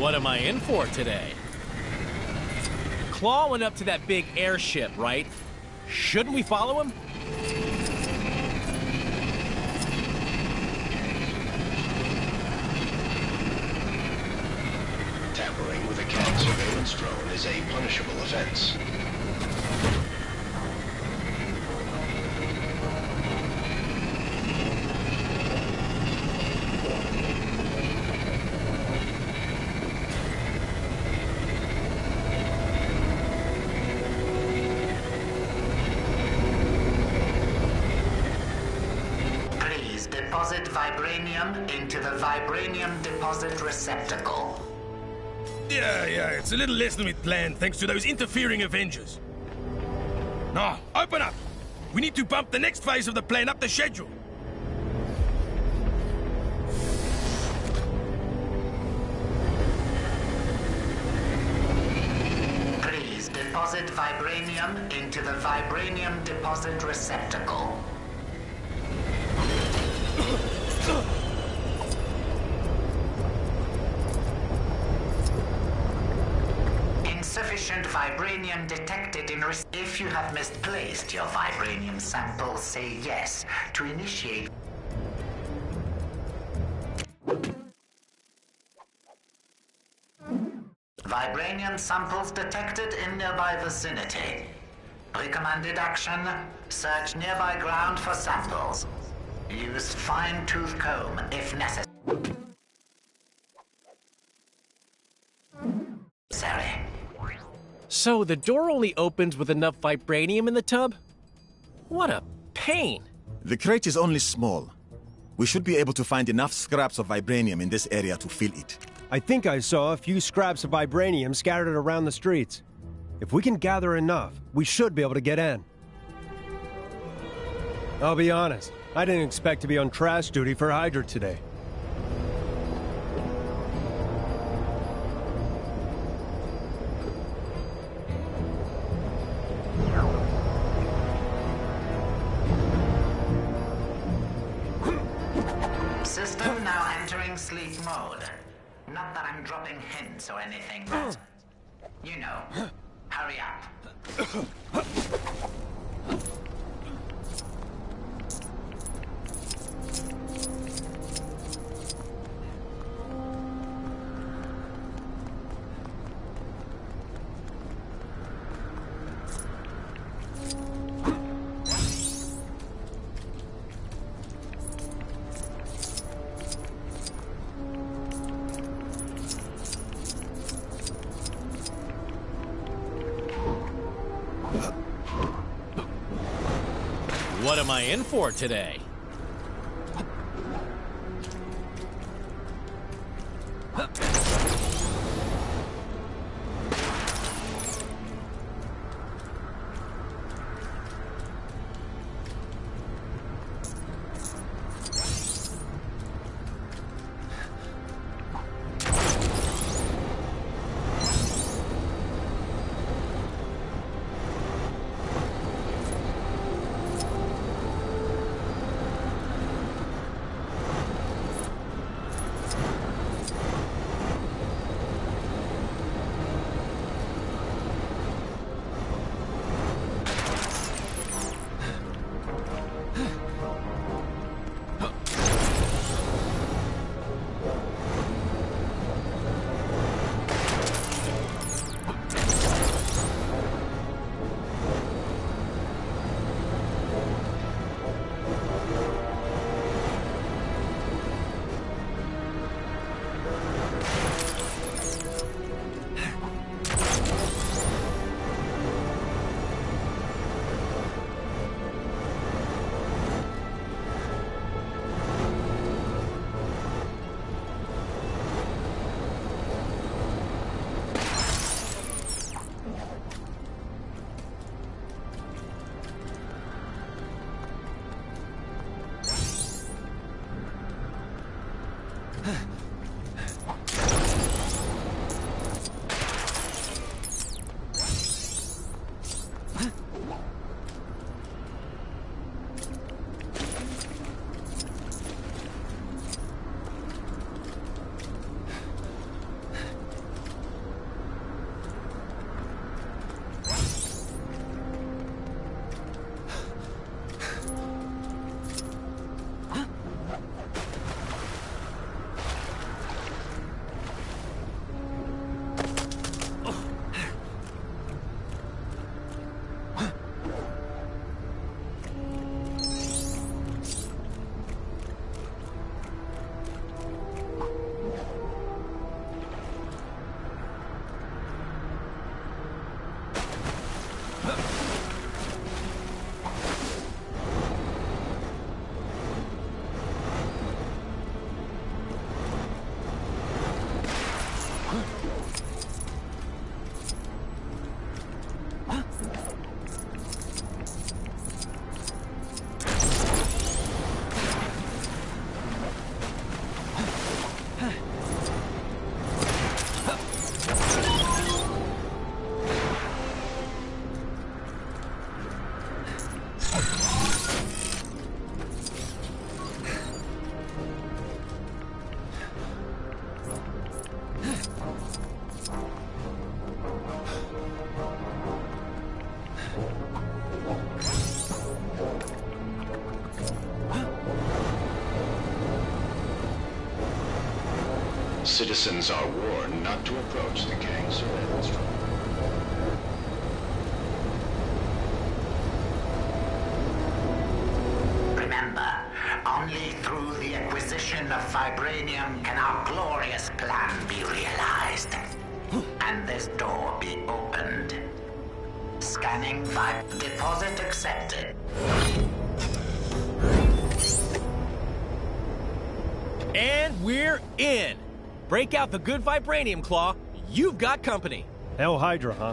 What am I in for today? Claw went up to that big airship, right? Shouldn't we follow him? Tampering with a CAD surveillance drone is a punishable offense. Deposit vibranium into the vibranium deposit receptacle. Yeah, it's a little less than we'd planned thanks to those interfering Avengers. Now, open up! We need to bump the next phase of the plan up the schedule. Please deposit vibranium into the vibranium deposit receptacle. Insufficient vibranium detected in If you have misplaced your vibranium sample, say yes to initiate. Vibranium samples detected in nearby vicinity. Recommended action, search nearby ground for samples. Use fine-tooth comb if necessary. So the door only opens with enough vibranium in the tub? What a pain! The crate is only small. We should be able to find enough scraps of vibranium in this area to fill it. I think I saw a few scraps of vibranium scattered around the streets. If we can gather enough, we should be able to get in. I'll be honest, I didn't expect to be on trash duty for Hydra today. System now entering sleep mode. Not that I'm dropping hints or anything, but... you know. Hurry up. What am I in for today? citizens are warned not to approach the Kang surveillance drone. Remember, only through the acquisition of vibranium can our glorious plan be realized. And this door be opened. Scanning deposit accepted. And we're in! Break out the good vibranium claw. You've got company. Hell Hydra, huh?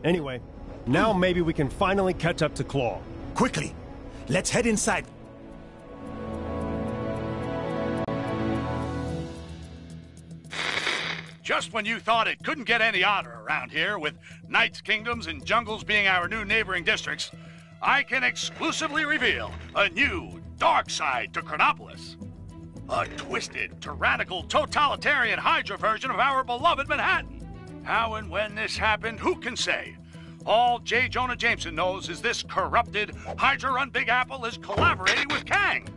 Anyway, now maybe we can finally catch up to Claw. Quickly, let's head inside. Just when you thought it couldn't get any odder around here, with Knight's Kingdoms and Jungles being our new neighboring districts, I can exclusively reveal a new dark side to Chronopolis. A twisted, tyrannical, totalitarian Hydra version of our beloved Manhattan. How and when this happened, who can say? All J. Jonah Jameson knows is this corrupted, Hydra-run Big Apple is collaborating with Kang.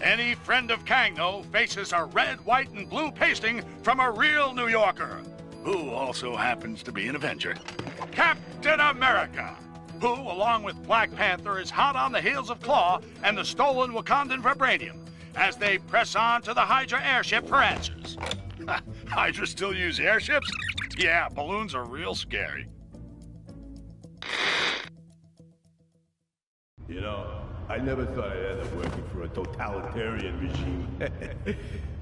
Any friend of Kang, though, faces a red, white, and blue pasting from a real New Yorker, who also happens to be an Avenger. Captain America, who, along with Black Panther, is hot on the heels of Claw and the stolen Wakandan vibranium, as they press on to the Hydra airship for answers. Hydra still use airships? Yeah, balloons are real scary. You know, I never thought I'd end up working for a totalitarian regime.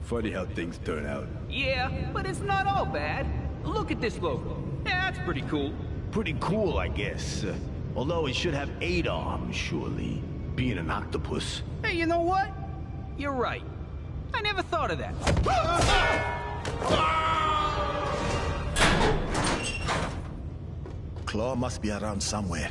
Funny how things turn out. Yeah, but it's not all bad. Look at this logo. Yeah, that's pretty cool. Pretty cool, I guess. Although it should have 8 arms, surely. Being an octopus. Hey, you know what? You're right. I never thought of that. Claw must be around somewhere,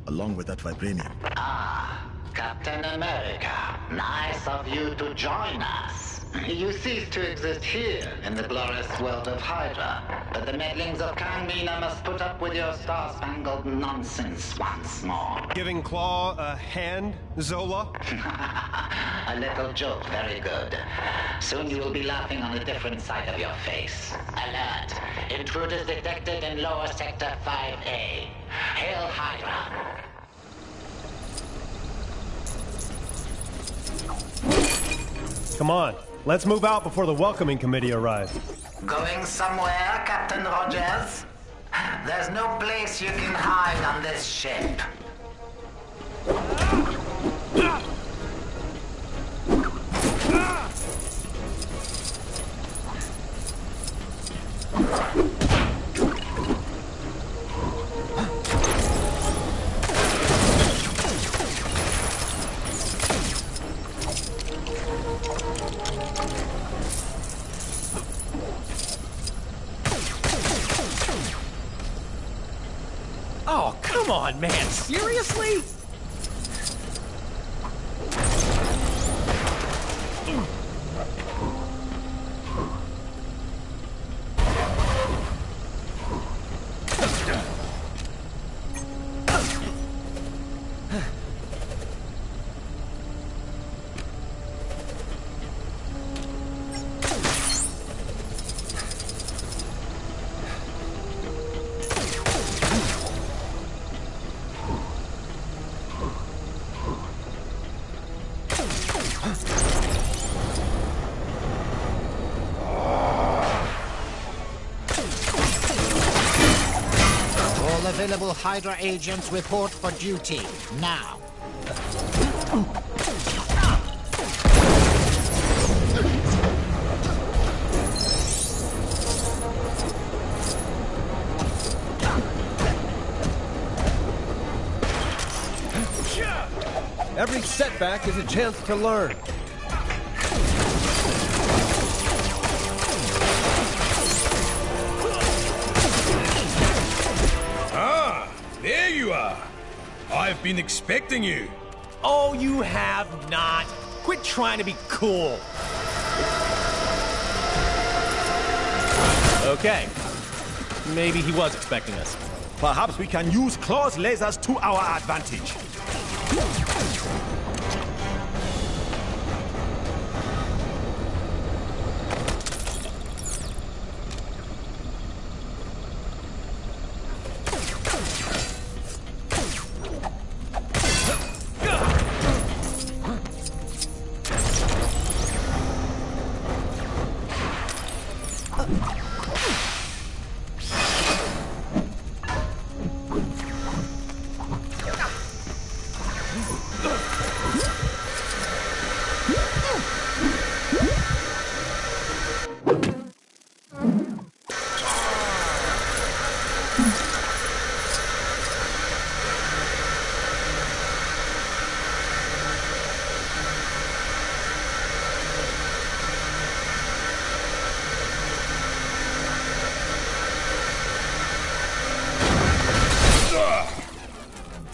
along with that vibranium. Ah, Captain America. Nice of you to join us. You cease to exist here in the glorious world of Hydra, but the meddlings of Kang Mina must put up with your star-spangled nonsense once more. Giving Claw a hand, Zola? A little joke, very good. Soon you will be laughing on a different side of your face. Alert! Intruders detected in lower sector 5A. Hail Hydra! Come on, let's move out before the welcoming committee arrives. Going somewhere, Captain Rogers? There's no place you can hide on this ship. Oh, come on, man. Seriously? Available Hydra agents report for duty, now. Every setback is a chance to learn. There you are. I've been expecting you. Oh, you have not. Quit trying to be cool. Okay. Maybe he was expecting us. Perhaps we can use Claw's lasers to our advantage.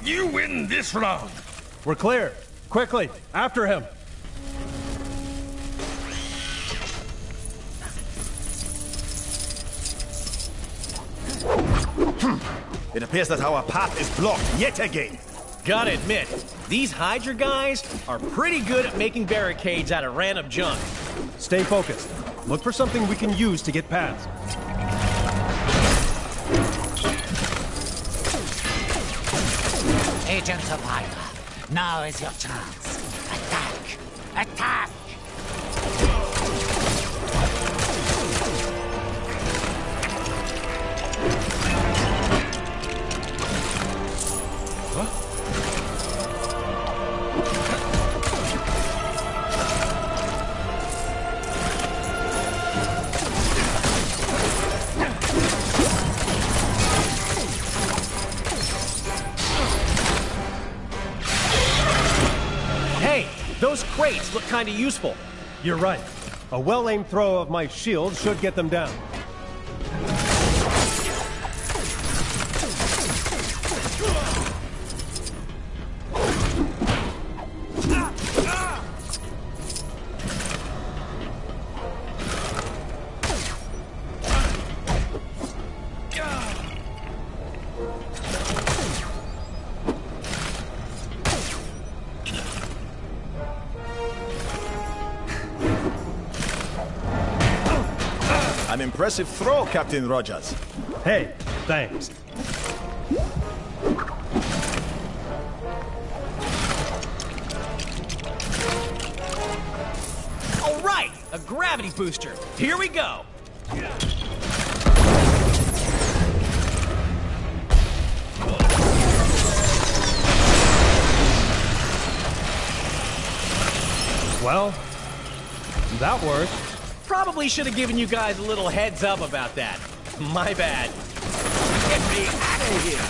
You win this round. We're clear. Quickly, after him. It appears that our path is blocked yet again. Gotta admit, these Hydra guys are pretty good at making barricades out of random junk. Stay focused. Look for something we can use to get past. Agent of Hydra, now is your chance. Attack! Attack! Those crates look kinda useful. You're right. A well-aimed throw of my shield should get them down. An impressive throw, Captain Rogers. Hey, thanks. All right, a gravity booster. Here we go. Well, that worked. Probably should have given you guys a little heads up about that. My bad. Get me out of here.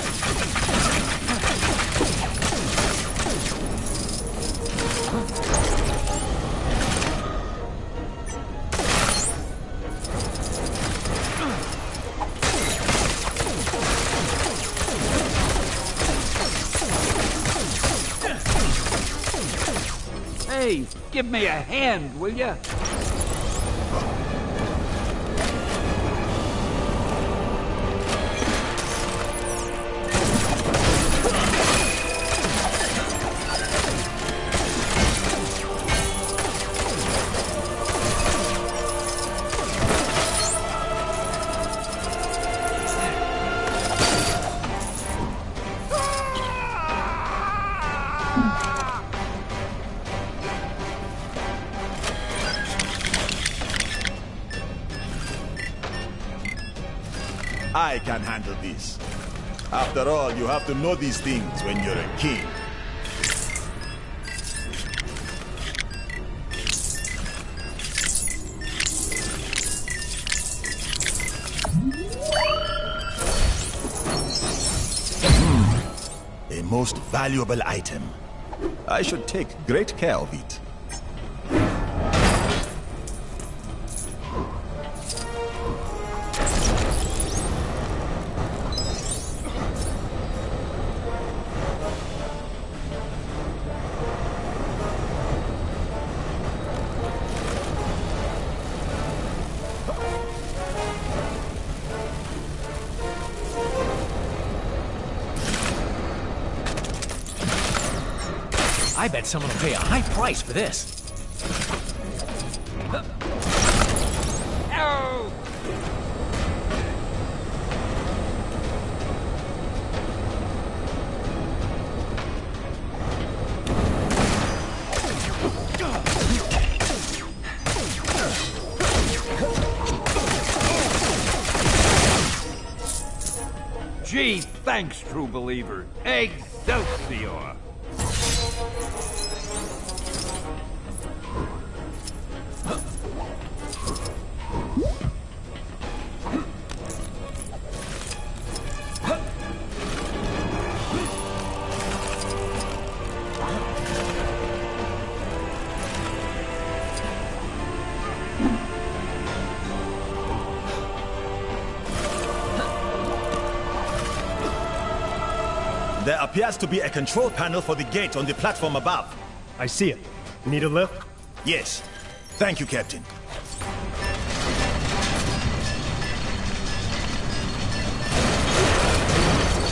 Hey, give me a hand, will ya? I can handle this. After all, you have to know these things when you're a king. A most valuable item. I should take great care of it. I bet someone will pay a high price for this. Ow! Gee, thanks, true believer. Excelsior! There appears to be a control panel for the gate on the platform above. I see it. Need a lift? Yes. Thank you, Captain.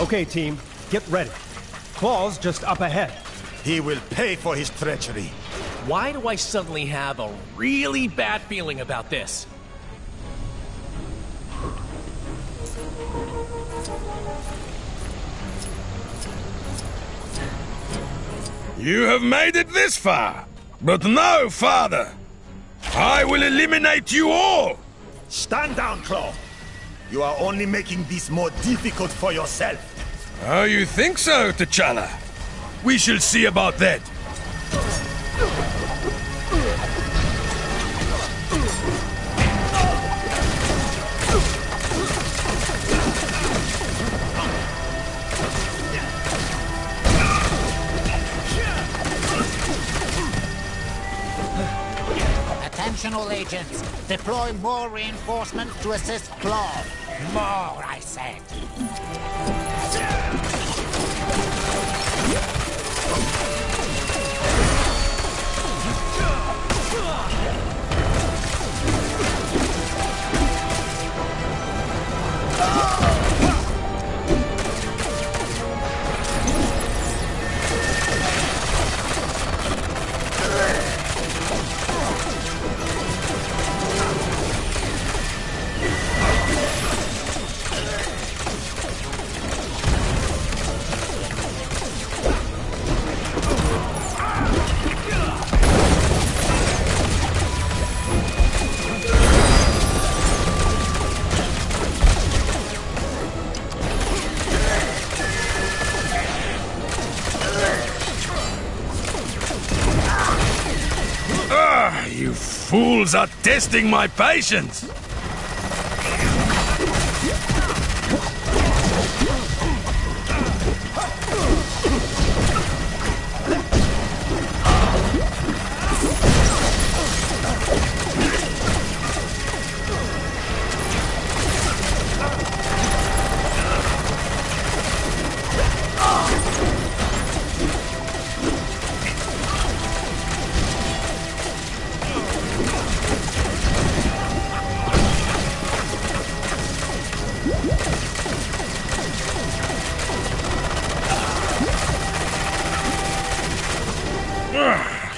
Okay, team. Get ready. Claw's just up ahead. He will pay for his treachery. Why do I suddenly have a really bad feeling about this? You have made it this far, but no farther. I will eliminate you all! Stand down, Claw. You are only making this more difficult for yourself. Oh, you think so, T'Challa? We shall see about that. Attention all agents. Deploy more reinforcements to assist Claw. More, I said. You fools are testing my patience!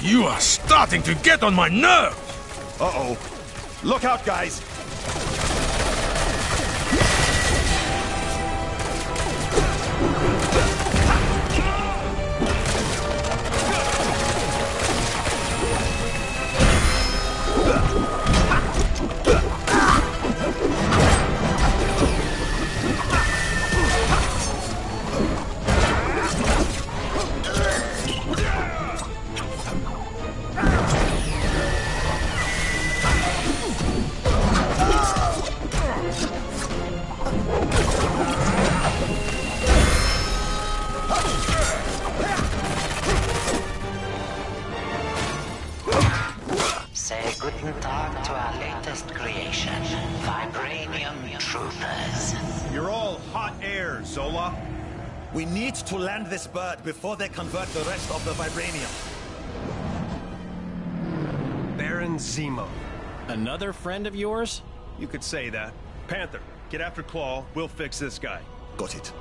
You are starting to get on my nerves! Uh-oh. Look out, guys! Say guten Tag to our latest creation, Vibranium Troopers. You're all hot air, Zola. We need to land this bird before they convert the rest of the vibranium. Baron Zemo. Another friend of yours? You could say that. Panther, get after Claw. We'll fix this guy. Got it.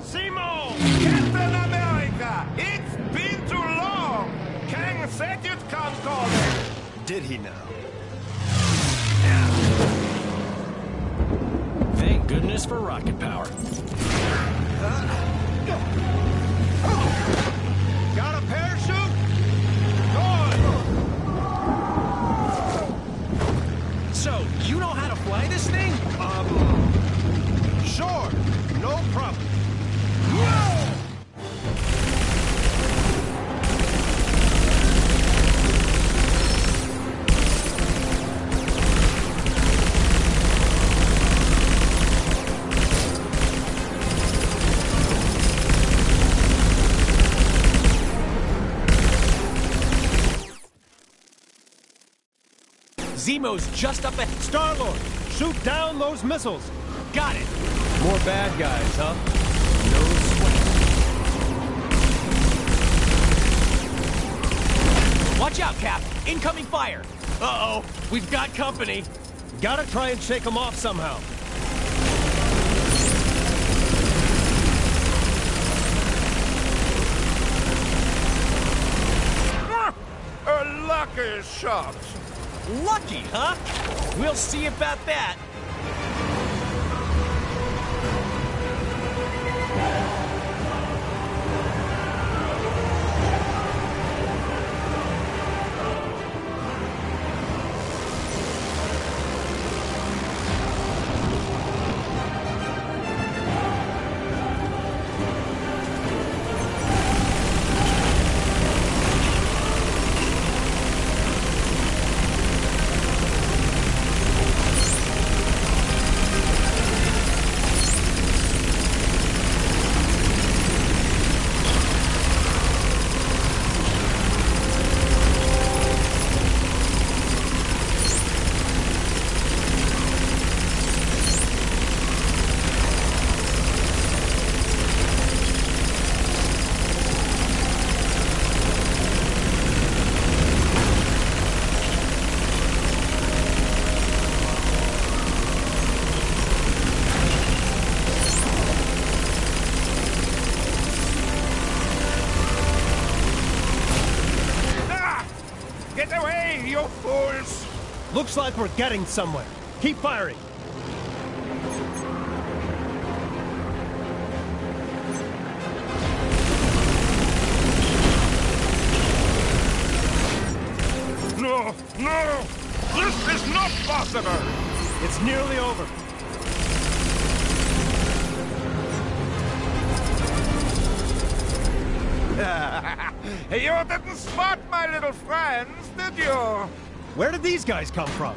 Zemo! Captain America! It's been too long! Kang said you'd come calling! Did he now? Thank goodness for rocket power. Got a parachute? Good! So, you know how to fly this thing? Sure, no problem. Zemo's just up ahead. Star-Lord, shoot down those missiles. Got it. More bad guys, huh? No sweat. Watch out, Cap. Incoming fire. Uh-oh. We've got company. Gotta try and shake them off somehow. A lucky shot. Lucky, huh? We'll see about that. Get away, you fools! Looks like we're getting somewhere. Keep firing. No, no! This is not possible! It's nearly over. You didn't spot my little friends, did you? Where did these guys come from?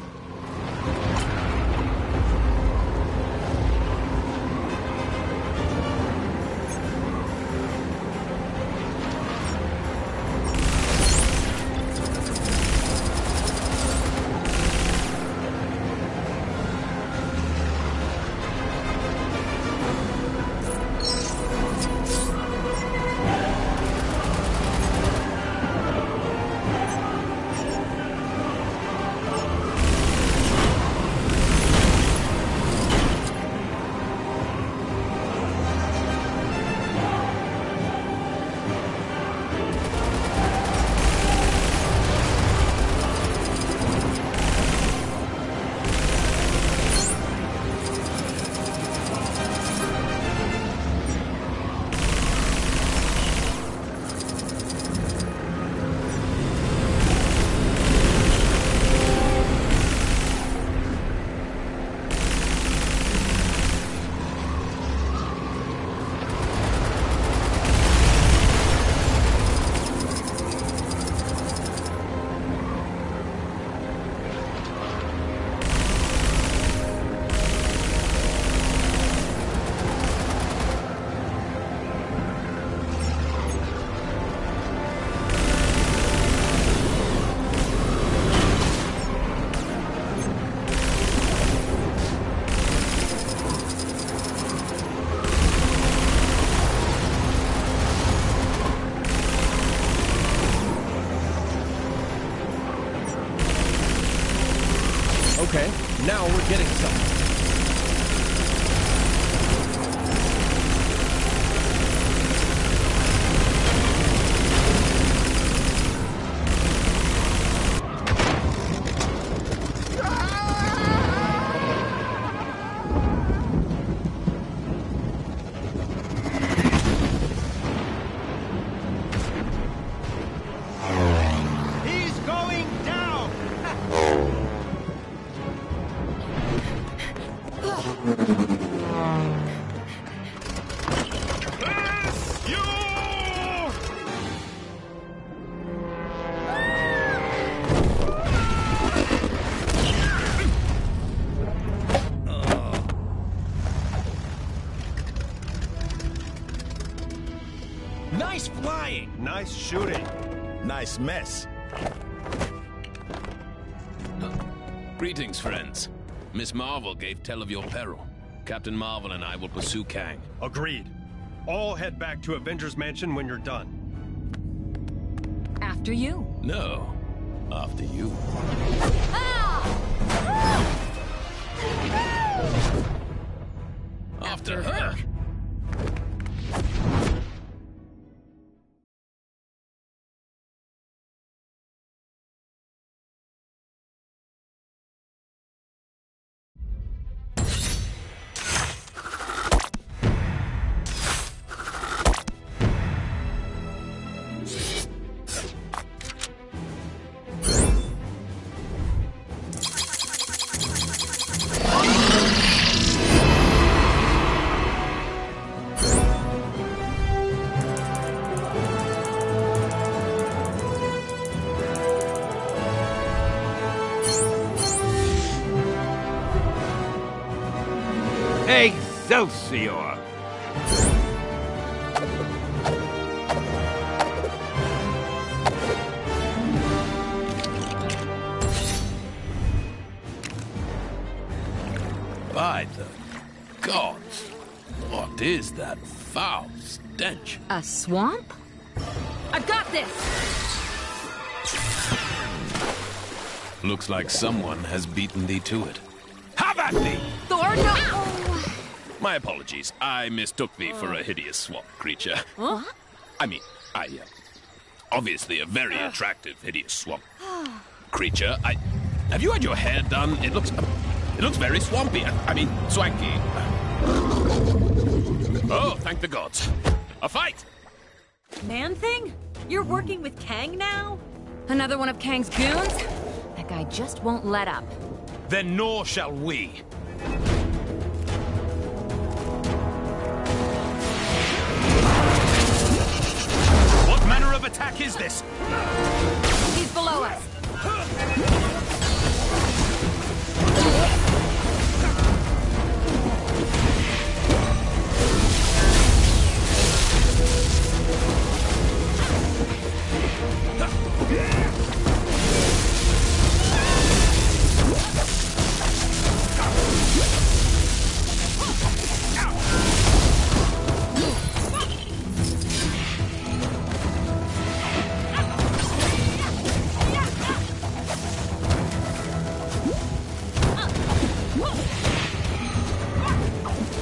Okay, now we're getting somewhere. He's going down! Nice flying! Nice shooting. Nice mess. Greetings, friends. Miss Marvel gave tell of your peril. Captain Marvel and I will pursue Kang. Agreed. All head back to Avengers Mansion when you're done. After you. No. After you. After her. Excelsior! By the gods, what is that foul stench? A swamp? I've got this! Looks like someone has beaten thee to it. Have at thee! Thor, no! My apologies. I mistook thee for a hideous swamp creature. Huh? I mean, obviously a very attractive hideous swamp creature. Have you had your hair done? It looks very swampy. I mean, swanky. Oh, thank the gods. A fight! Man-Thing? You're working with Kang now? Another one of Kang's goons? That guy just won't let up. Then nor shall we. What manner of attack is this? He's below us.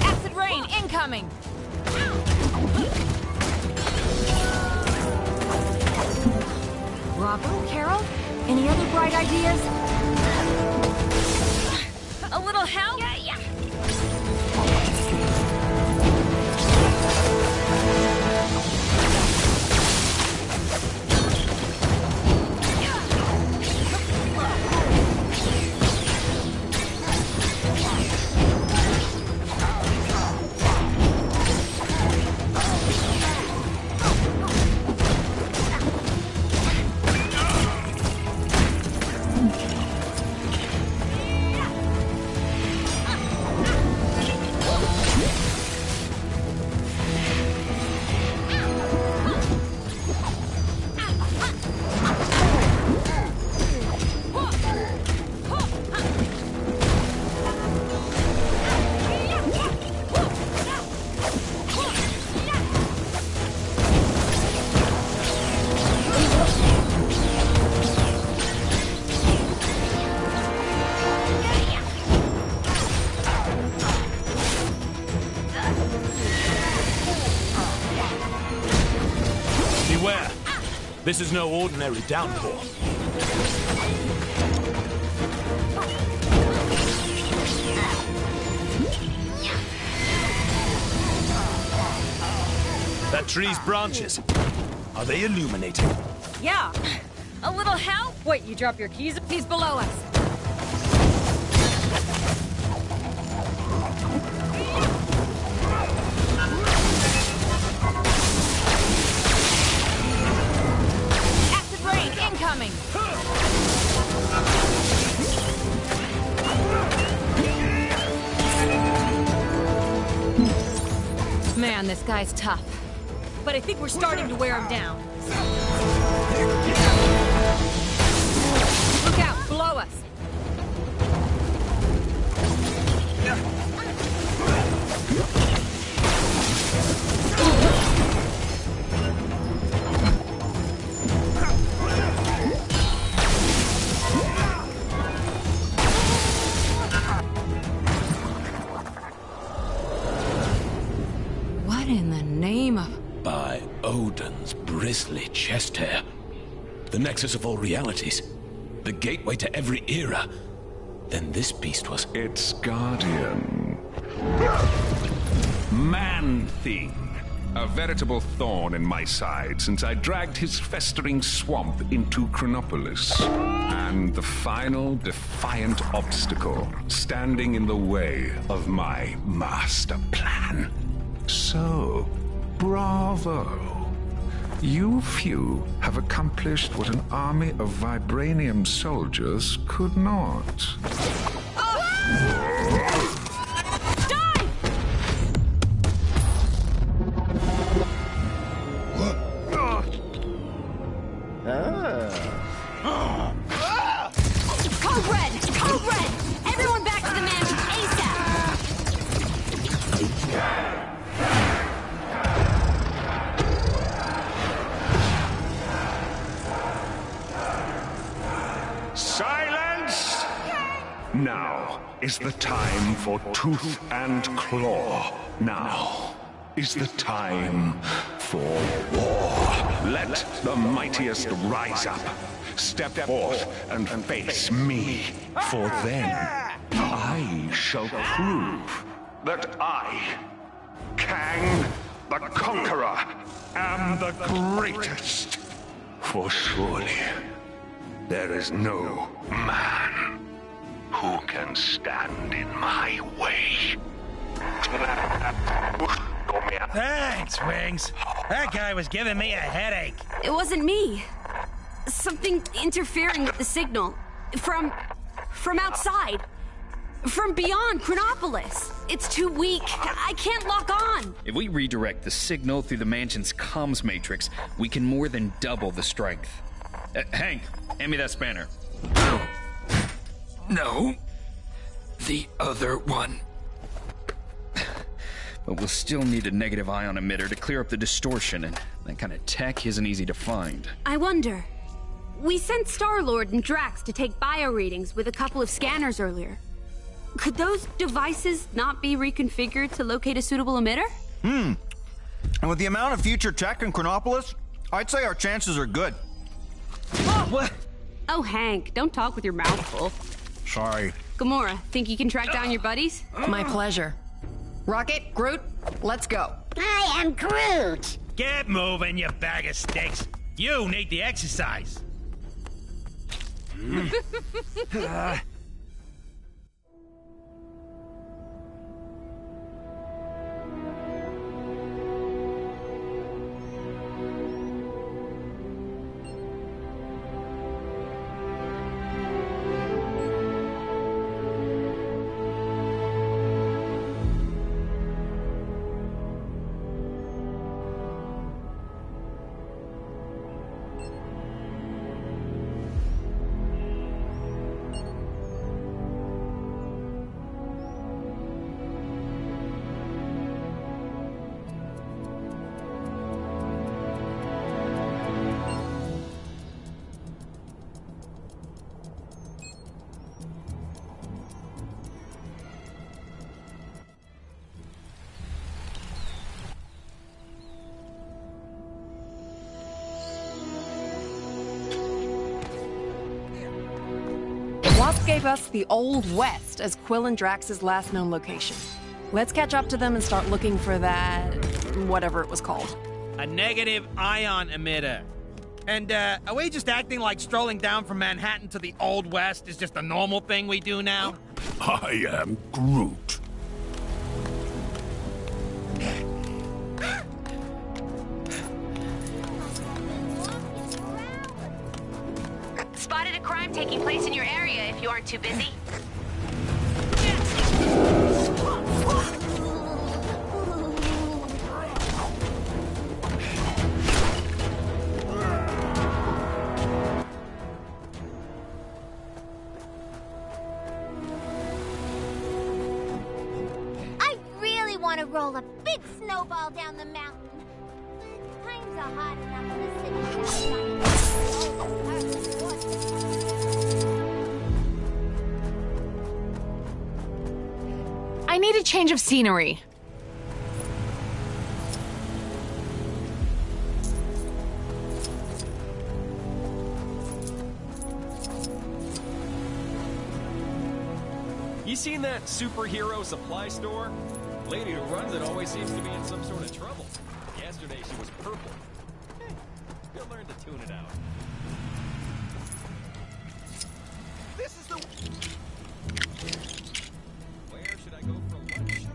Acid rain incoming! Robert, Carol, any other bright ideas? A little help? Yeah. Beware. This is no ordinary downpour. That tree's branches. Are they illuminating? Yeah. A little help? Wait, you drop your keys? He's below us. Acid rain incoming! Man, this guy's tough. But I think we're starting to wear him down. Look out, below us. grisly chest hair. The nexus of all realities. The gateway to every era. Then this beast was... Its guardian. Man-Thing. A veritable thorn in my side since I dragged his festering swamp into Chronopolis. And the final defiant obstacle standing in the way of my master plan. So, bravo. You few have accomplished what an army of vibranium soldiers could not. Code Red! Code Red! Everyone back to the mansion ASAP! Silence! Now is the time for tooth and claw. Now is the time for war. Let the mightiest rise up. Step forth and face me. For then I shall prove that I, Kang the Conqueror, am the greatest. For surely there is no man who can stand in my way. Thanks, Wings. That guy was giving me a headache. It wasn't me. Something interfering with the signal. From outside. From beyond Chronopolis. It's too weak. I can't lock on. If we redirect the signal through the mansion's comms matrix, we can more than double the strength. Hank, hand me that spanner. No. The other one. But we'll still need a negative ion emitter to clear up the distortion, and that kind of tech isn't easy to find. I wonder. We sent Star-Lord and Drax to take bio readings with a couple of scanners earlier. Could those devices not be reconfigured to locate a suitable emitter? And with the amount of future tech in Chronopolis, I'd say our chances are good. What? Oh, Hank, don't talk with your mouth full. Sorry. Gamora, think you can track down your buddies? My pleasure. Rocket, Groot, let's go. I am Groot. Get moving, you bag of sticks. You need the exercise. Wasp gave us the Old West as Quill and Drax's last known location. Let's catch up to them and start looking for that... whatever it was called. A negative ion emitter. And, are we just acting like strolling down from Manhattan to the Old West is just a normal thing we do now? I am Groot. Spotted a crime taking place in your area if you aren't too busy. I really want to roll a big snowball down the mountain. But times are hard enough in the city. I need a change of scenery. You seen that superhero supply store? The lady who runs it always seems to be in some sort of trouble. Yesterday she was purple. Hey, you'll learn to tune it out. This is the... Where should I go for lunch?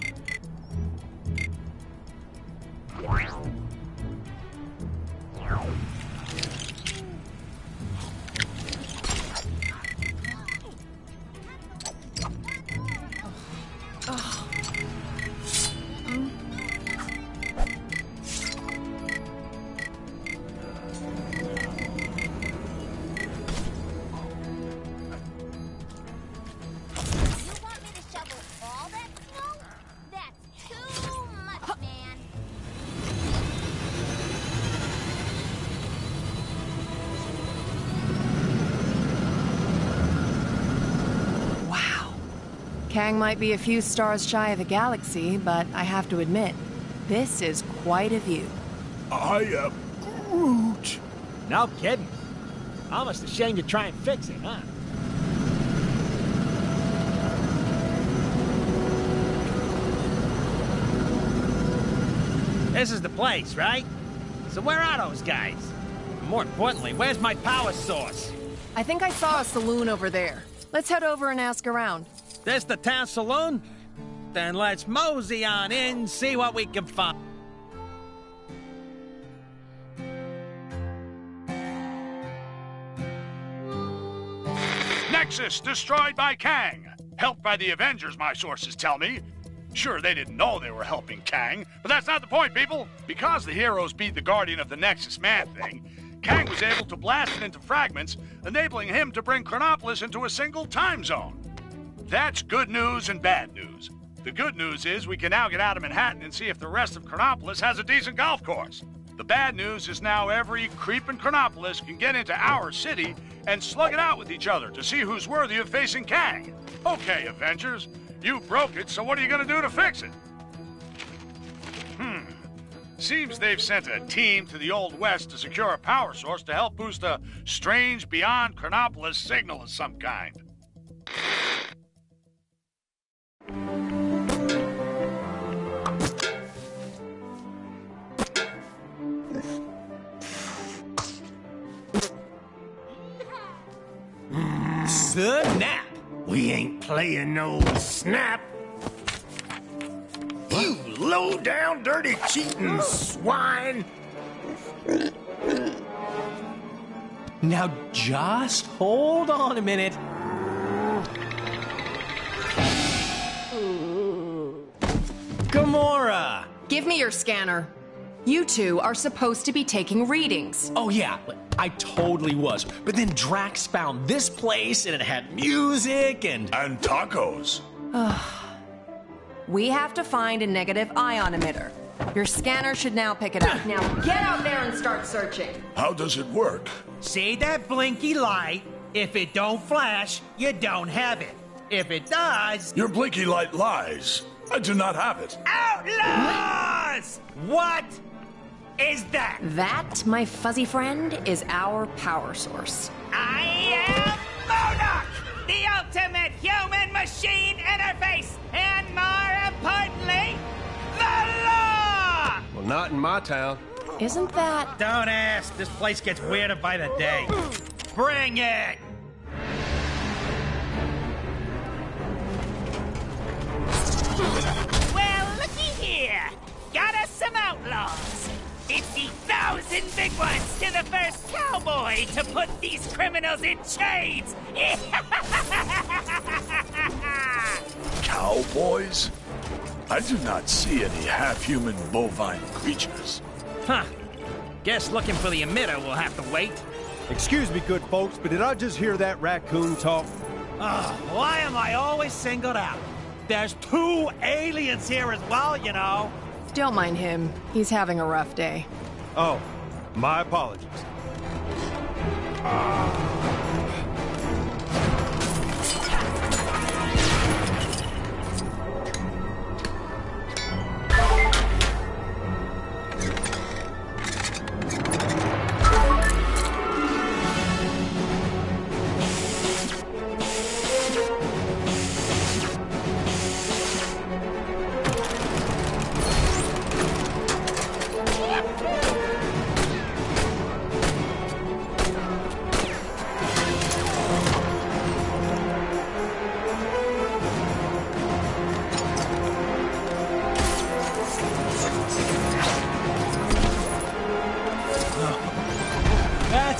Kang might be a few stars shy of the galaxy, but I have to admit, this is quite a view. I am Groot. No kidding. Almost ashamed to try and fix it, huh? This is the place, right? So where are those guys? More importantly, where's my power source? I think I saw a saloon over there. Let's head over and ask around. This the town saloon? Then let's mosey on in, see what we can find. Nexus destroyed by Kang. Helped by the Avengers, my sources tell me. Sure, they didn't know they were helping Kang, but that's not the point, people. Because the heroes beat the Guardian of the Nexus Man-Thing, Kang was able to blast it into fragments, enabling him to bring Chronopolis into a single time zone. That's good news and bad news. The good news is we can now get out of Manhattan and see if the rest of Chronopolis has a decent golf course. The bad news is now every creep in Chronopolis can get into our city and slug it out with each other to see who's worthy of facing Kang. Okay, Avengers, you broke it, so what are you gonna do to fix it? Seems they've sent a team to the Old West to secure a power source to help boost a strange beyond Chronopolis signal of some kind. Snap! We ain't playing no snap. You low-down, dirty, cheating swine! Now just hold on a minute. Gamora! Give me your scanner. You two are supposed to be taking readings. Oh yeah, I totally was. But then Drax found this place and it had music and tacos. We have to find a negative ion emitter. Your scanner should now pick it up. Now get out there and start searching. How does it work? See that blinky light? If it don't flash, you don't have it. If it does... Your blinky light lies. I do not have it. Outlaws! What is that? That, my fuzzy friend, is our power source. I am MODOK, the ultimate human-machine interface, and more importantly, the law! Well, not in my town. Isn't that... Don't ask. This place gets weirder by the day. Bring it! Well, looky here. Got us some outlaws. 50,000 big ones to the first cowboy to put these criminals in chains. Cowboys? I do not see any half-human bovine creatures. Huh. Guess looking for the emitter will have to wait. Excuse me, good folks, but did I just hear that raccoon talk? Why am I always singled out? There's 2 aliens here as well, you know. Don't mind him. He's having a rough day. Oh, my apologies.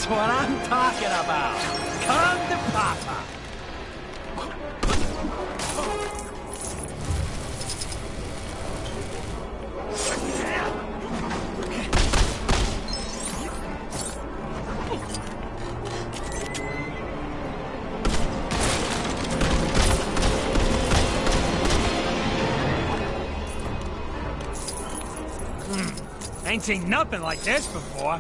what I'm talking about. Come to Papa. Ain't seen nothing like this before.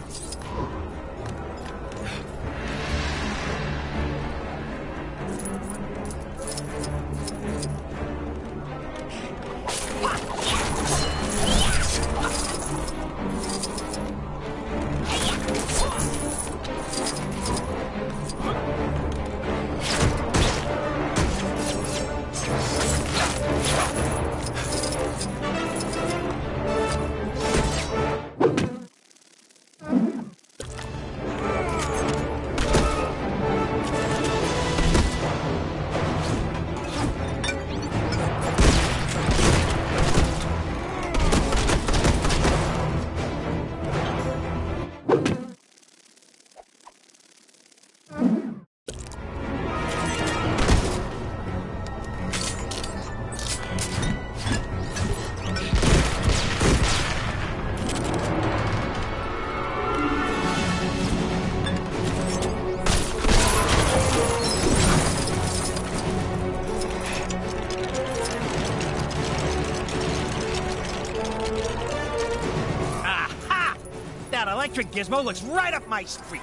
Electric gizmo looks right up my street.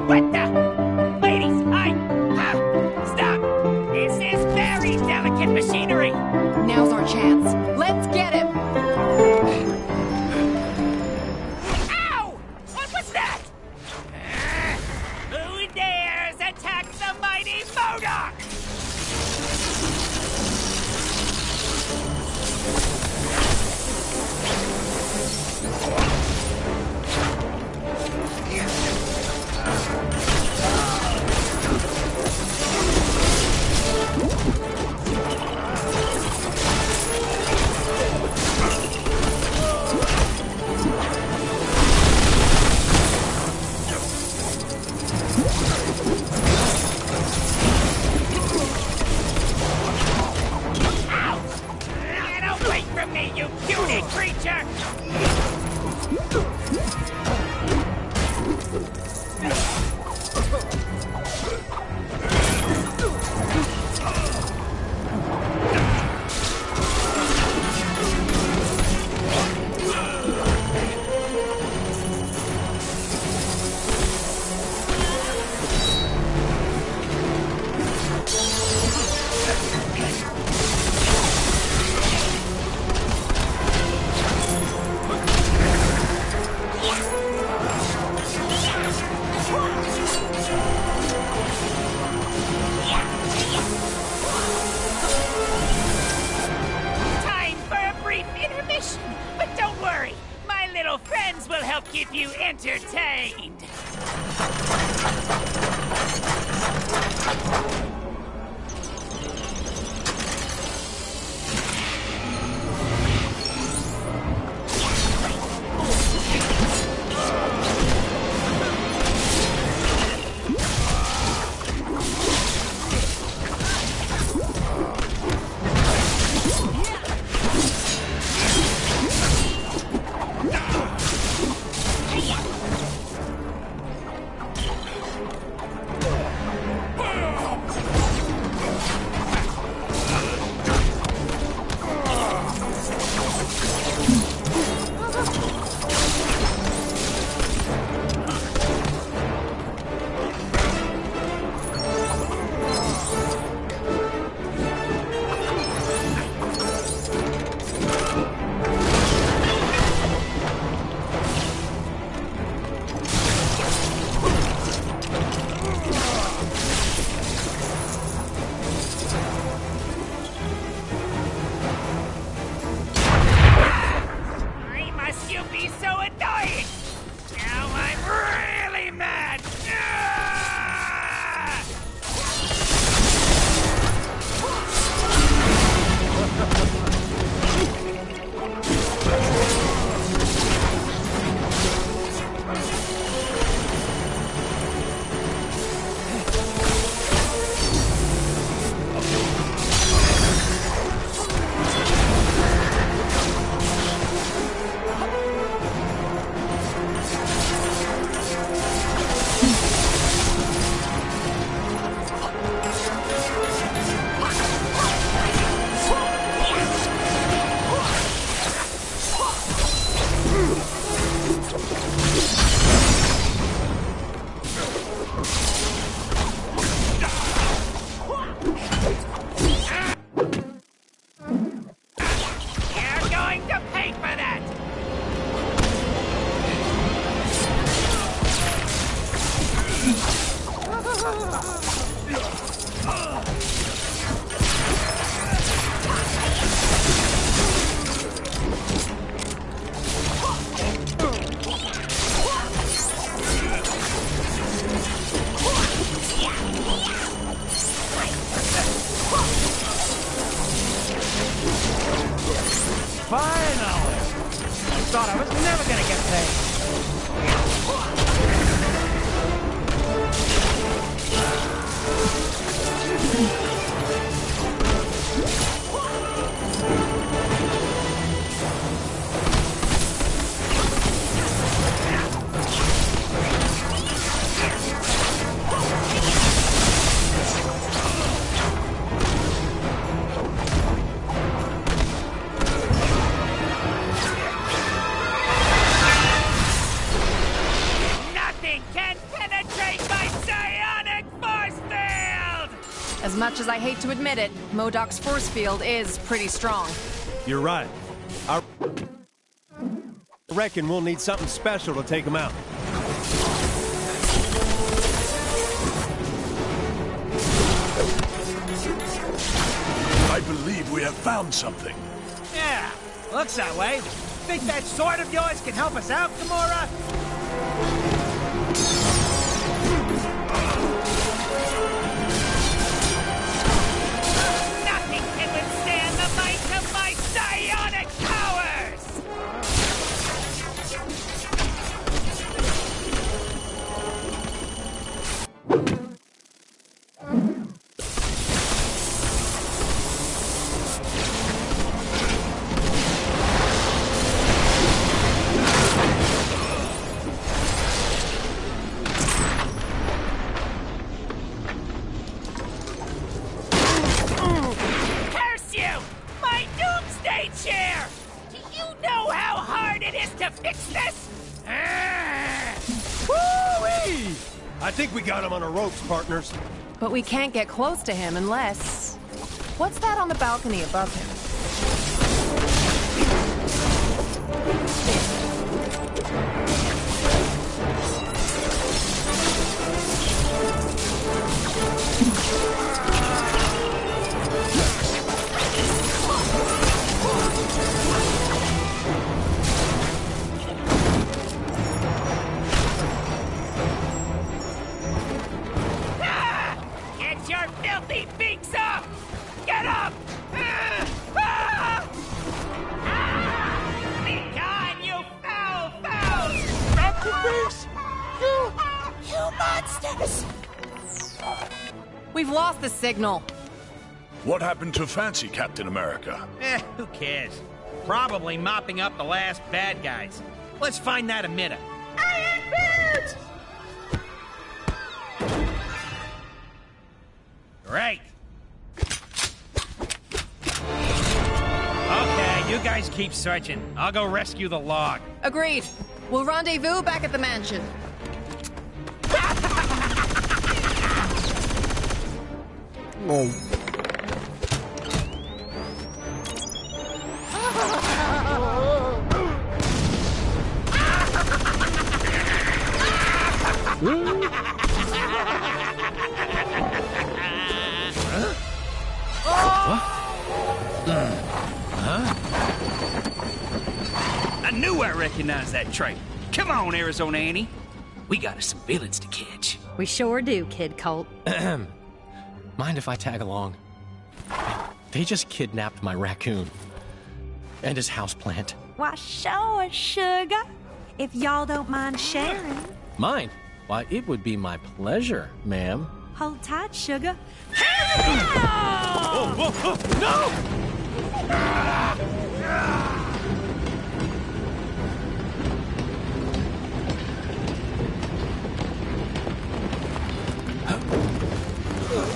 What the? Machinery! Now's our chance. Let's get him! Ow! What was that? Who dares attack the mighty MODOK? You puny creature! Friends will help keep you entertained. thought I was never gonna get As much as I hate to admit it, MODOK's force field is pretty strong. You're right. I reckon we'll need something special to take him out. I believe we have found something. Yeah, looks that way. Think that sword of yours can help us out, Gamora? Nothing can withstand the might of my psionic powers! I think we got him on our ropes, partners. But we can't get close to him unless... What's that on the balcony above him? We've lost the signal. What happened to Fancy Captain America? Who cares? Probably mopping up the last bad guys. Let's find that emitter. Iron Boot! Great. Okay, you guys keep searching. I'll go rescue the log. Agreed. We'll rendezvous back at the mansion. Oh. I knew I recognized that trait. Come on, Arizona Annie. We got us some villains to catch. We sure do, Kid Colt. Mind if I tag along? They just kidnapped my raccoon. And his houseplant. Why, sure, sugar. If y'all don't mind sharing. Mine? Why, it would be my pleasure, ma'am. Hold tight, sugar. Oh, whoa, whoa, no!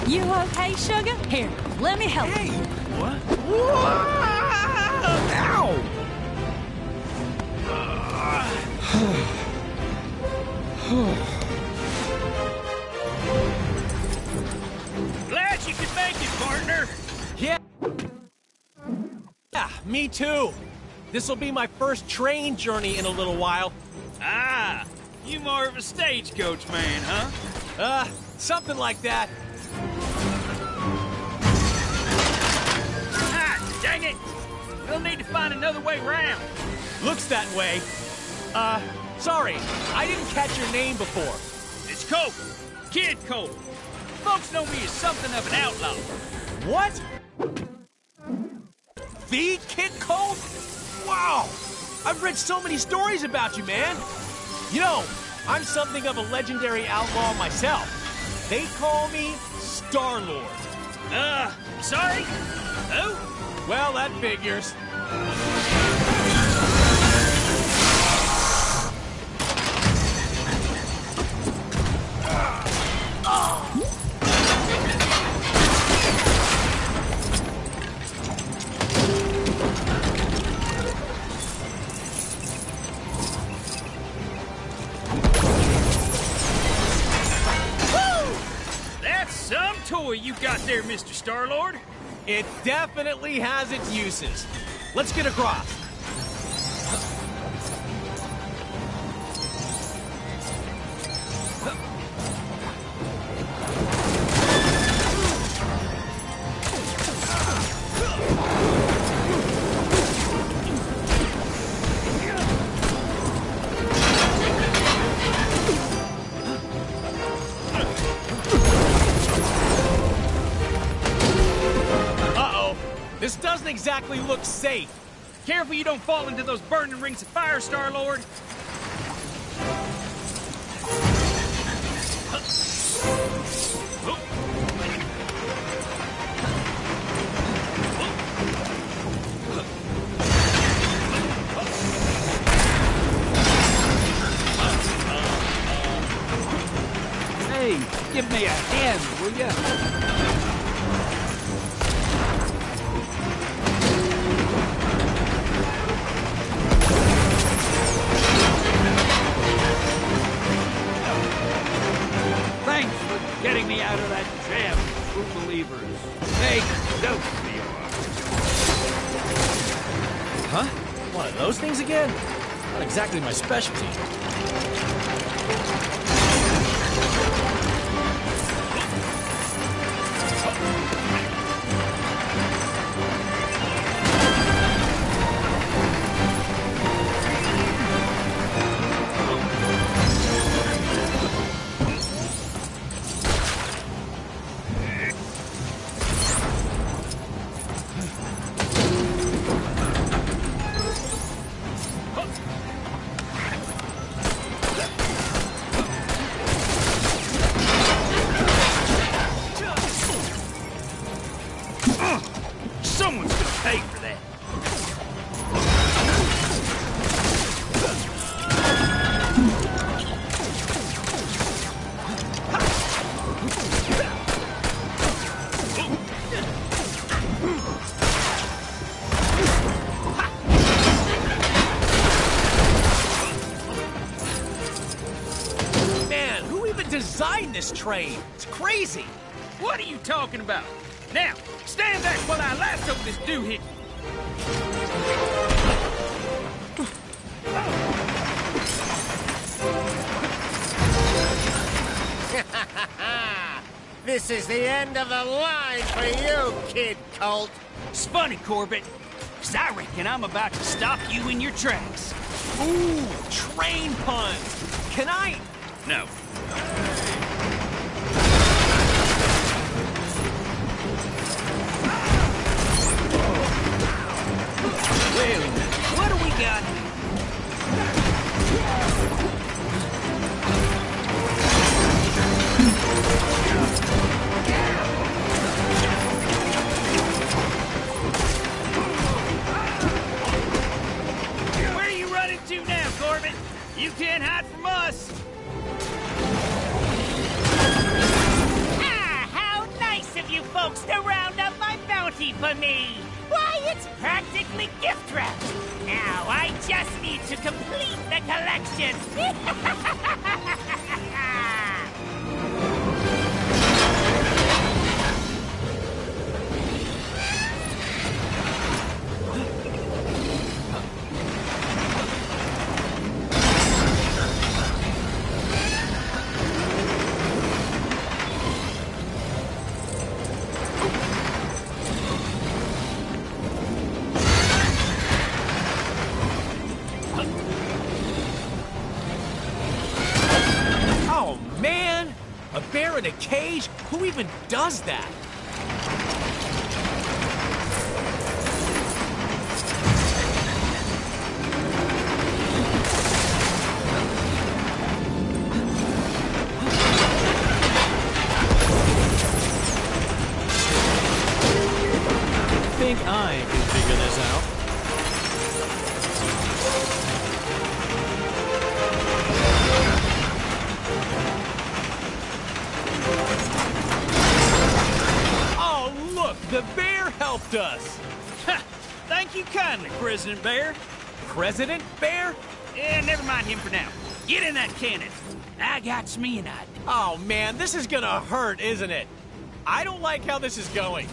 You okay, sugar? Here, let me help you. What? Glad you could make it, partner. Yeah, me too. This'll be my first train journey in a little while. Ah, you more of a stagecoach man, huh? Something like that. Ah, dang it! We'll need to find another way round. Looks that way. Sorry, I didn't catch your name before. It's Colt. Kid Colt. Folks know me as something of an outlaw. What? The Kid Colt? Wow! I've read so many stories about you, man. You know, I'm something of a legendary outlaw myself. They call me Star-Lord. Sorry? Who? Well, that figures. Toy you got there, Mr. Star-Lord? It definitely has its uses. Let's get across. This doesn't exactly look safe. Careful you don't fall into those burning rings of fire, Star-Lord. Hey, give me a hand, will ya? Getting me out of that jam, true believers. Take note, Leora. Huh? One of those things again? Not exactly my specialty. Someone's gonna pay for that. Man, who even designed this train? It's crazy. What are you talking about? Now, stand back while I lasso this doohickey. This is the end of the line for you, Kid Colt. It's funny, Corbett, 'cause I reckon I'm about to stop you in your tracks. Ooh, train puns. Can I? No. Wait a minute. What do we got here? Where are you running to now, Corbett? You can't hide from us. Ah, how nice of you folks to round up my bounty for me. Why, it's practically gift wrapped. Now, I just need to complete the collection. Oh, man! A bear in a cage? Who even does that? us. Thank you kindly, President Bear. President Bear? Never mind him for now. Get in that cannon. I got me an idea. Oh, man, this is gonna hurt, isn't it? I don't like how this is going.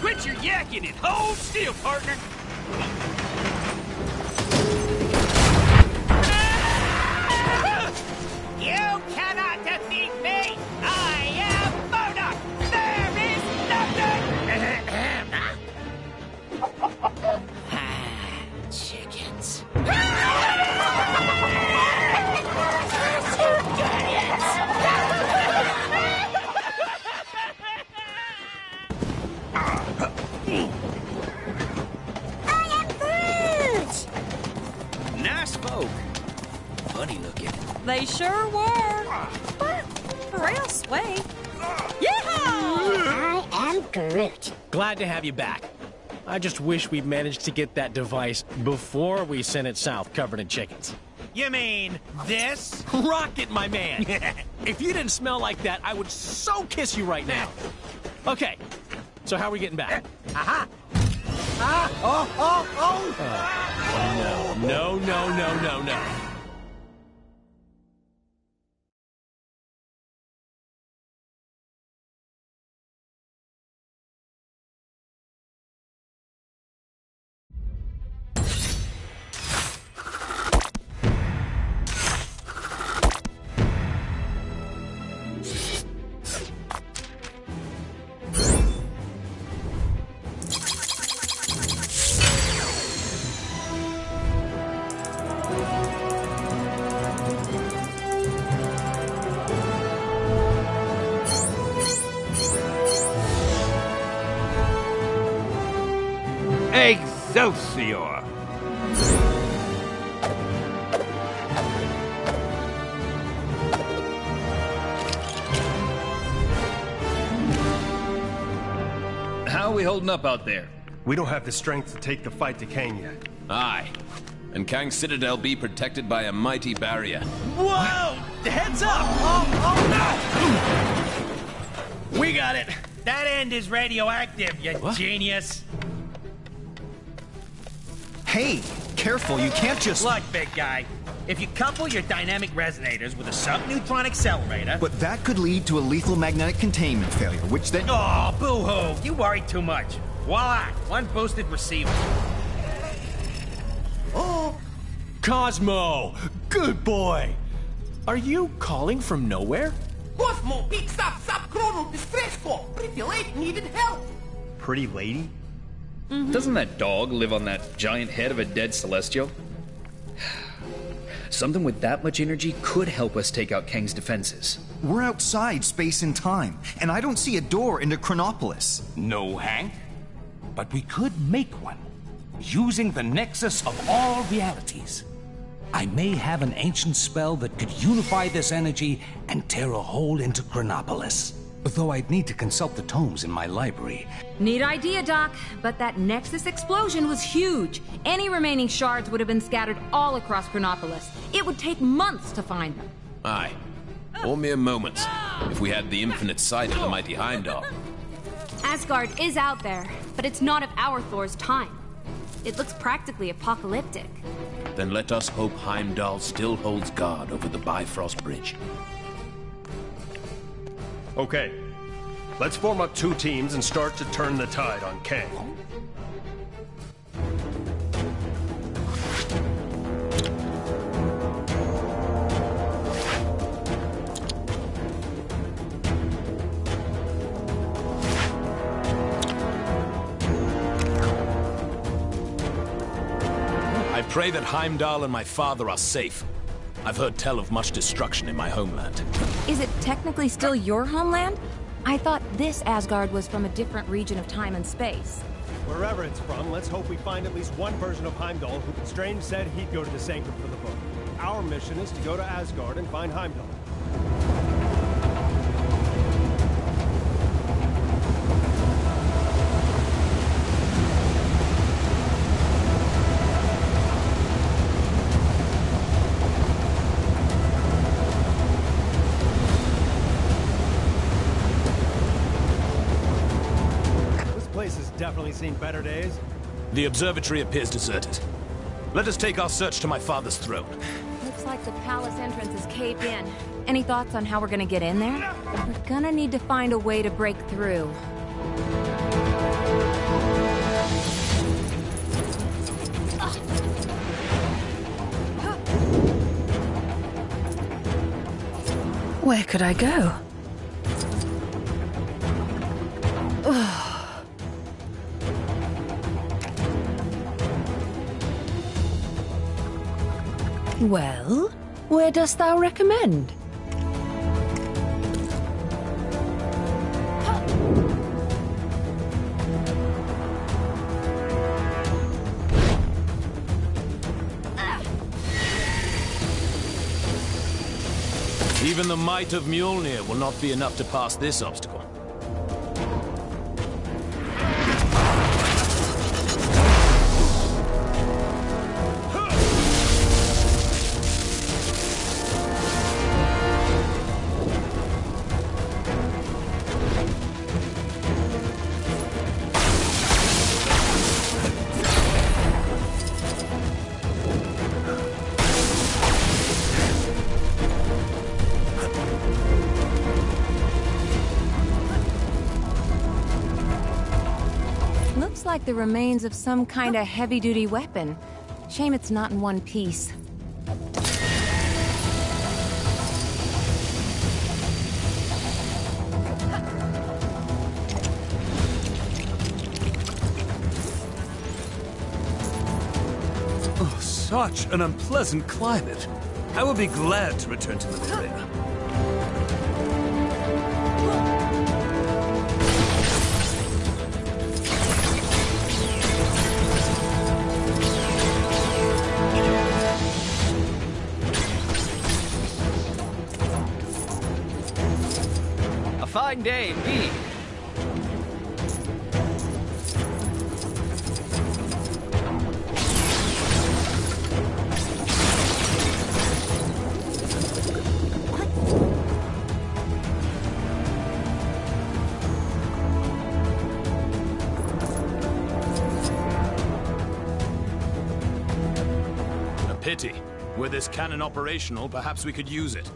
Quit your yakking and hold still, partner. You cannot defeat me! I am Modoc! There is nothing! Chickens. Nice folk. Funny looking. They sure were. But real sweet. Yeehaw! I am Groot. Glad to have you back. I just wish we'd managed to get that device before we sent it south covered in chickens. You mean this? Rocket, my man! If you didn't smell like that, I would so kiss you right now. Okay, so how are we getting back? Aha! No. Excelsior! How are we holding up out there? We don't have the strength to take the fight to Kang yet. Aye. And Kang's Citadel be protected by a mighty barrier. Whoa! Heads up! Oh no! We got it! That end is radioactive, you genius. Hey, careful, you can't just... Look, big guy. If you couple your dynamic resonators with a subneutron accelerator... But that could lead to a lethal magnetic containment failure, which then... Oh, boo-hoo! You worry too much. Voila! One boosted receiver. Oh! Cosmo! Good boy! Are you calling from nowhere? Cosmo picks up subchronal distress call. Pretty late, needed help. Pretty lady? Doesn't that dog live on that giant head of a dead Celestial? Something with that much energy could help us take out Kang's defenses. We're outside space and time, and I don't see a door into Chronopolis. No, Hank. But we could make one, using the nexus of all realities. I may have an ancient spell that could unify this energy and tear a hole into Chronopolis. Though I'd need to consult the tomes in my library. Neat idea, Doc, but that Nexus explosion was huge. Any remaining shards would have been scattered all across Chronopolis. It would take months to find them. Aye. Or mere moments, if we had the infinite sight of the mighty Heimdall. Asgard is out there, but it's not of our Thor's time. It looks practically apocalyptic. Then let us hope Heimdall still holds guard over the Bifrost Bridge. Okay, let's form up 2 teams and start to turn the tide on Kang. I pray that Heimdall and my father are safe. I've heard tell of much destruction in my homeland. Is it technically still your homeland? I thought this Asgard was from a different region of time and space. Wherever it's from, let's hope we find at least one version of Heimdall who Strange said he'd go to the Sanctum for the book. Our mission is to go to Asgard and find Heimdall. definitely seen better days. The observatory appears deserted. Let us take our search to my father's throne. Looks like the palace entrance is caved in. Any thoughts on how we're gonna get in there? We're gonna need to find a way to break through. Where could I go? Well, where dost thou recommend? Even the might of Mjolnir will not be enough to pass this obstacle. Looks like the remains of some kind of heavy-duty weapon. Shame it's not in one piece. Oh, such an unpleasant climate. I will be glad to return to the area. A fine day indeed. A pity. Were this cannon operational, perhaps we could use it.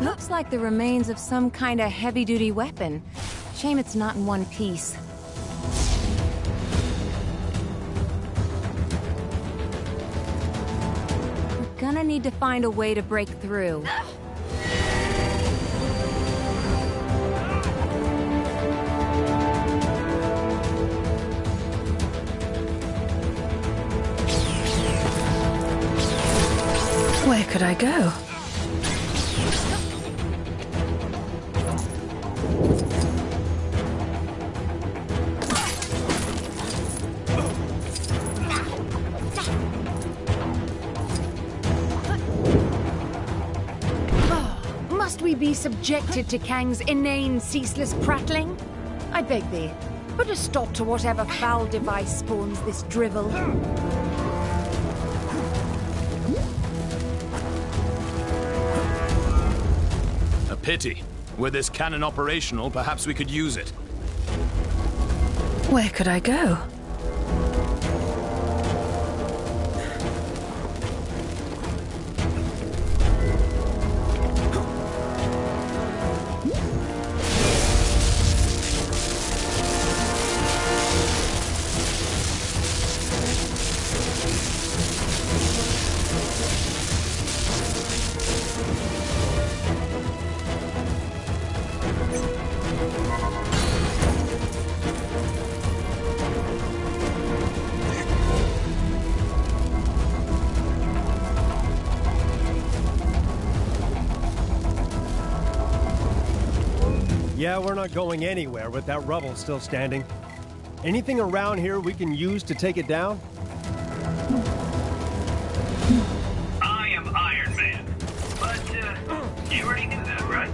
Looks like the remains of some kind of heavy-duty weapon. Shame it's not in one piece. We're gonna need to find a way to break through. Where could I go? Must we be subjected to Kang's inane, ceaseless prattling? I beg thee, put a stop to whatever foul device spawns this drivel. A pity. Were this cannon operational, perhaps we could use it. Where could I go? Yeah, we're not going anywhere with that rubble still standing. Anything around here we can use to take it down? I am Iron Man. But, you already knew that, right?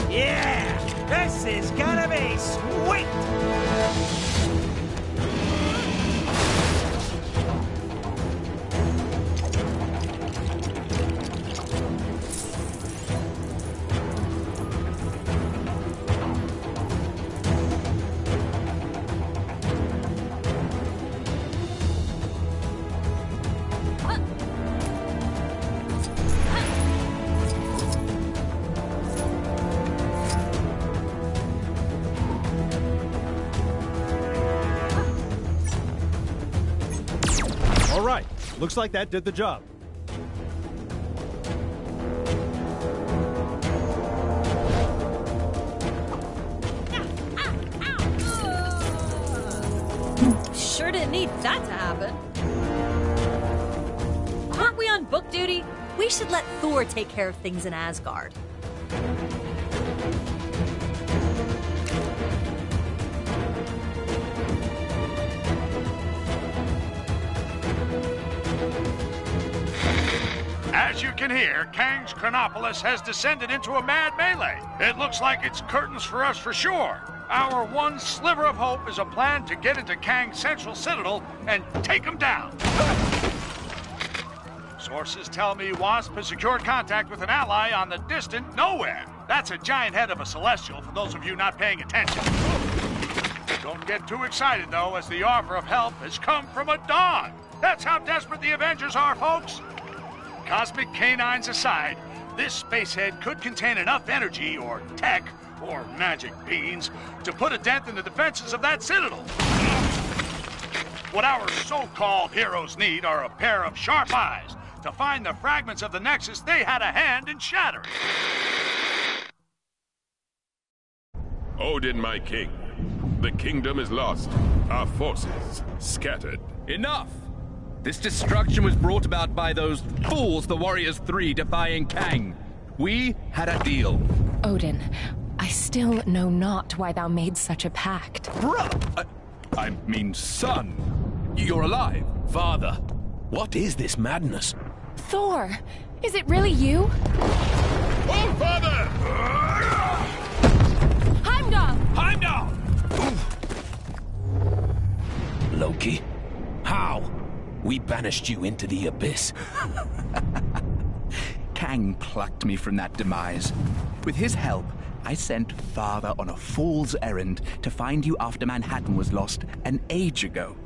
Yeah! This is gonna be sweet! All right, looks like that did the job. Sure didn't need that to happen. Aren't we on book duty? We should let Thor take care of things in Asgard. As you can hear, Kang's Chronopolis has descended into a mad melee. It looks like it's curtains for us for sure. Our one sliver of hope is a plan to get into Kang's central citadel and take him down. Sources tell me Wasp has secured contact with an ally on the distant nowhere. That's a giant head of a celestial, for those of you not paying attention. Don't get too excited, though, as the offer of help has come from a dog. That's how desperate the Avengers are, folks. Cosmic canines aside, this spacehead could contain enough energy or tech or magic beans to put a dent in the defenses of that citadel. What our so-called heroes need are a pair of sharp eyes to find the fragments of the Nexus they had a hand in shattering. Odin, my king. The kingdom is lost. Our forces scattered. Enough! This destruction was brought about by those fools, the Warriors 3, defying Kang. We had a deal. Odin, I still know not why thou made such a pact. Brother! I mean, son. You're alive. Father, what is this madness? Thor, is it really you? Oh, father! Heimdall! Heimdall! Loki, how? We banished you into the abyss. Kang plucked me from that demise. With his help, I sent Father on a fool's errand to find you after Manhattan was lost an age ago,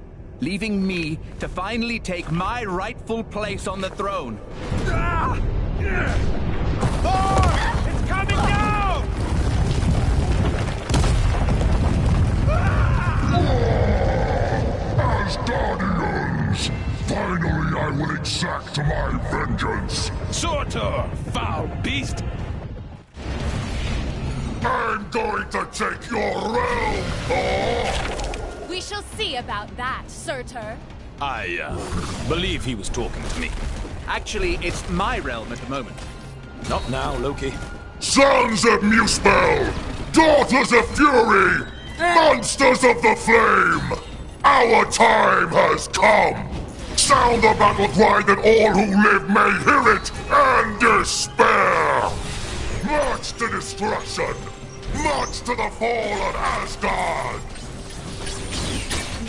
leaving me to finally take my rightful place on the throne. Thor! It's coming down! Asgardians! Finally, I will exact my vengeance! Surtur, foul beast! I'm going to take your realm, Thor! We shall see about that, Surtur. I believe he was talking to me. Actually, it's my realm at the moment. Not now, Loki. Sons of Muspel! Daughters of Fury! Monsters of the Flame! Our time has come! Sound the battle cry that all who live may hear it and despair! March to destruction! March to the fall of Asgard!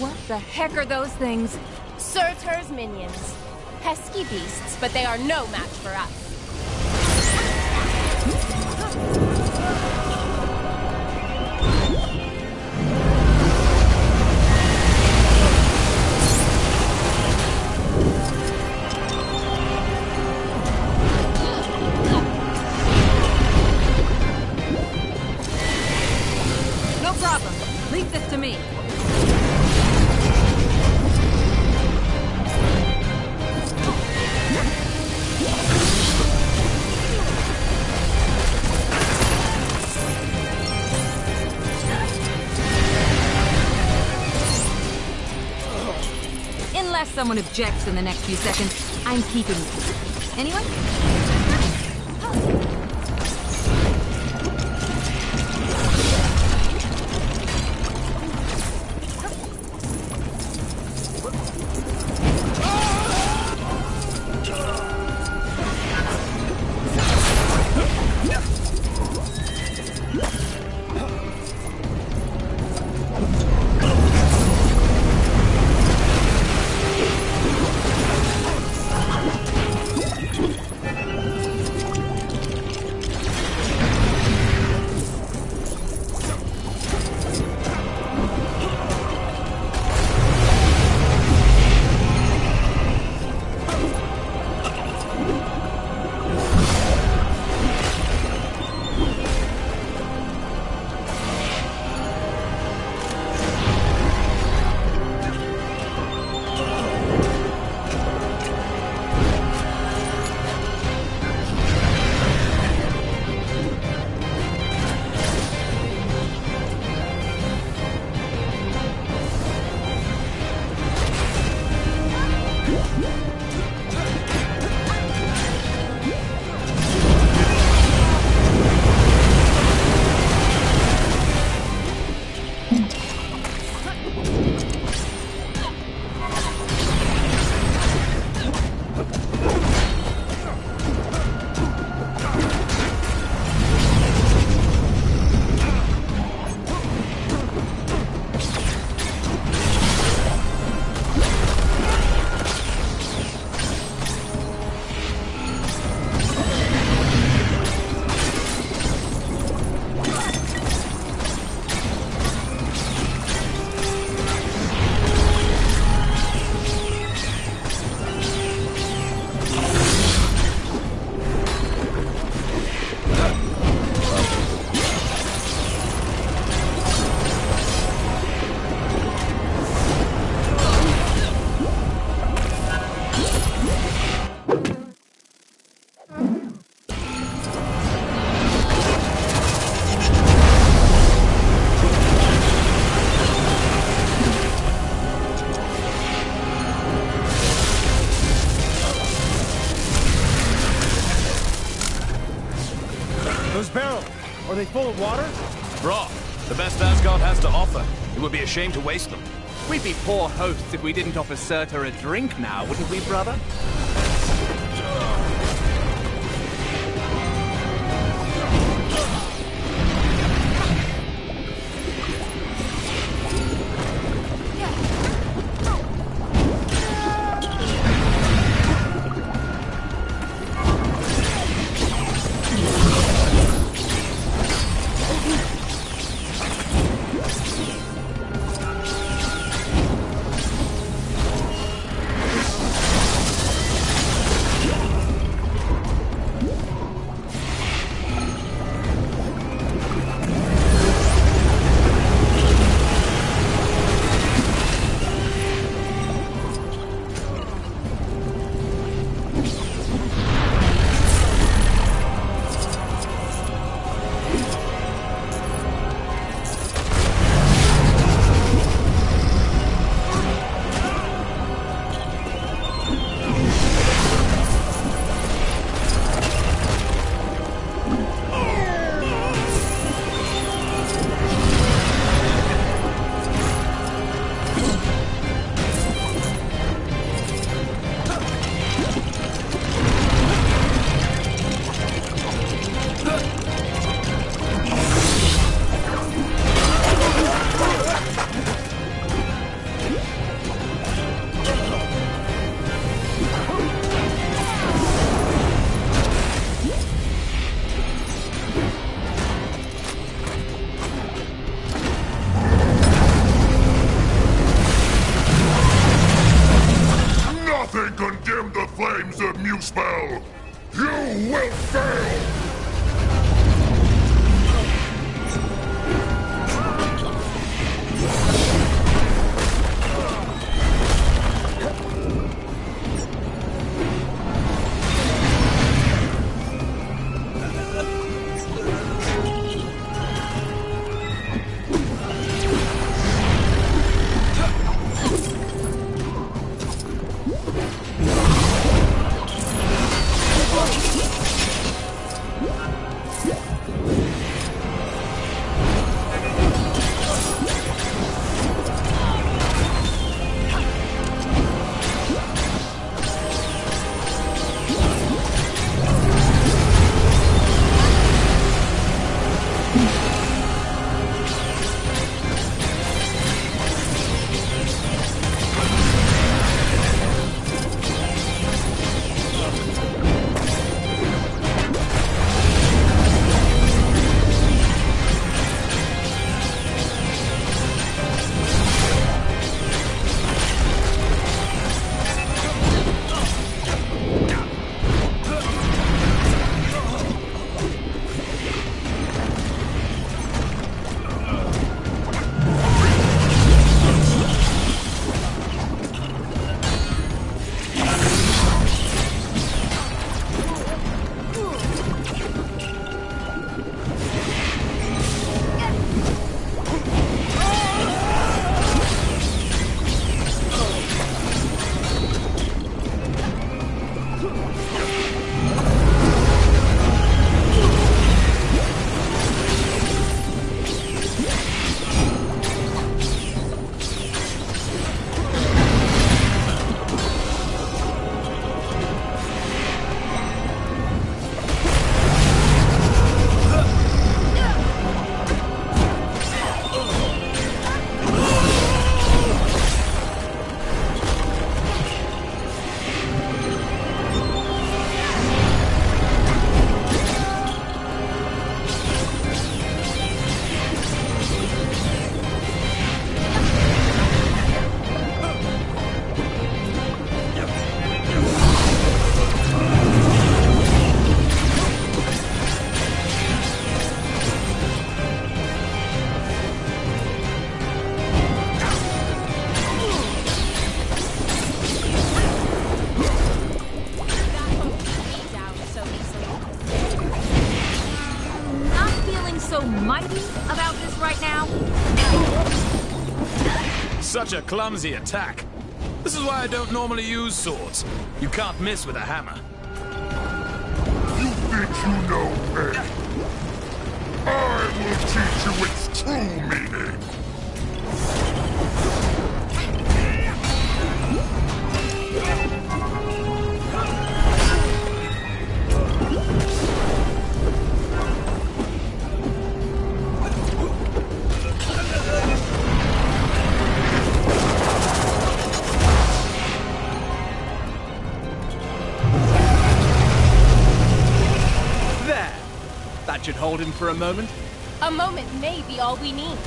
What the heck are those things? Surtur's minions. Pesky beasts, but they are no match for us. No problem. Leave this to me. someone objects in the next few seconds, I'm keeping it. Anyone? Those barrels, are they full of water? Broth, the best Asgard has to offer. It would be a shame to waste them. We'd be poor hosts if we didn't offer Surtur a drink now, wouldn't we, brother? Nothing can dim the flames of Muspel! You will fail! so mighty about this right now? Such a clumsy attack. This is why I don't normally use swords. You can't miss with a hammer. You think you know pain? I will teach you its true meaning. That should hold him for a moment. A moment may be all we need.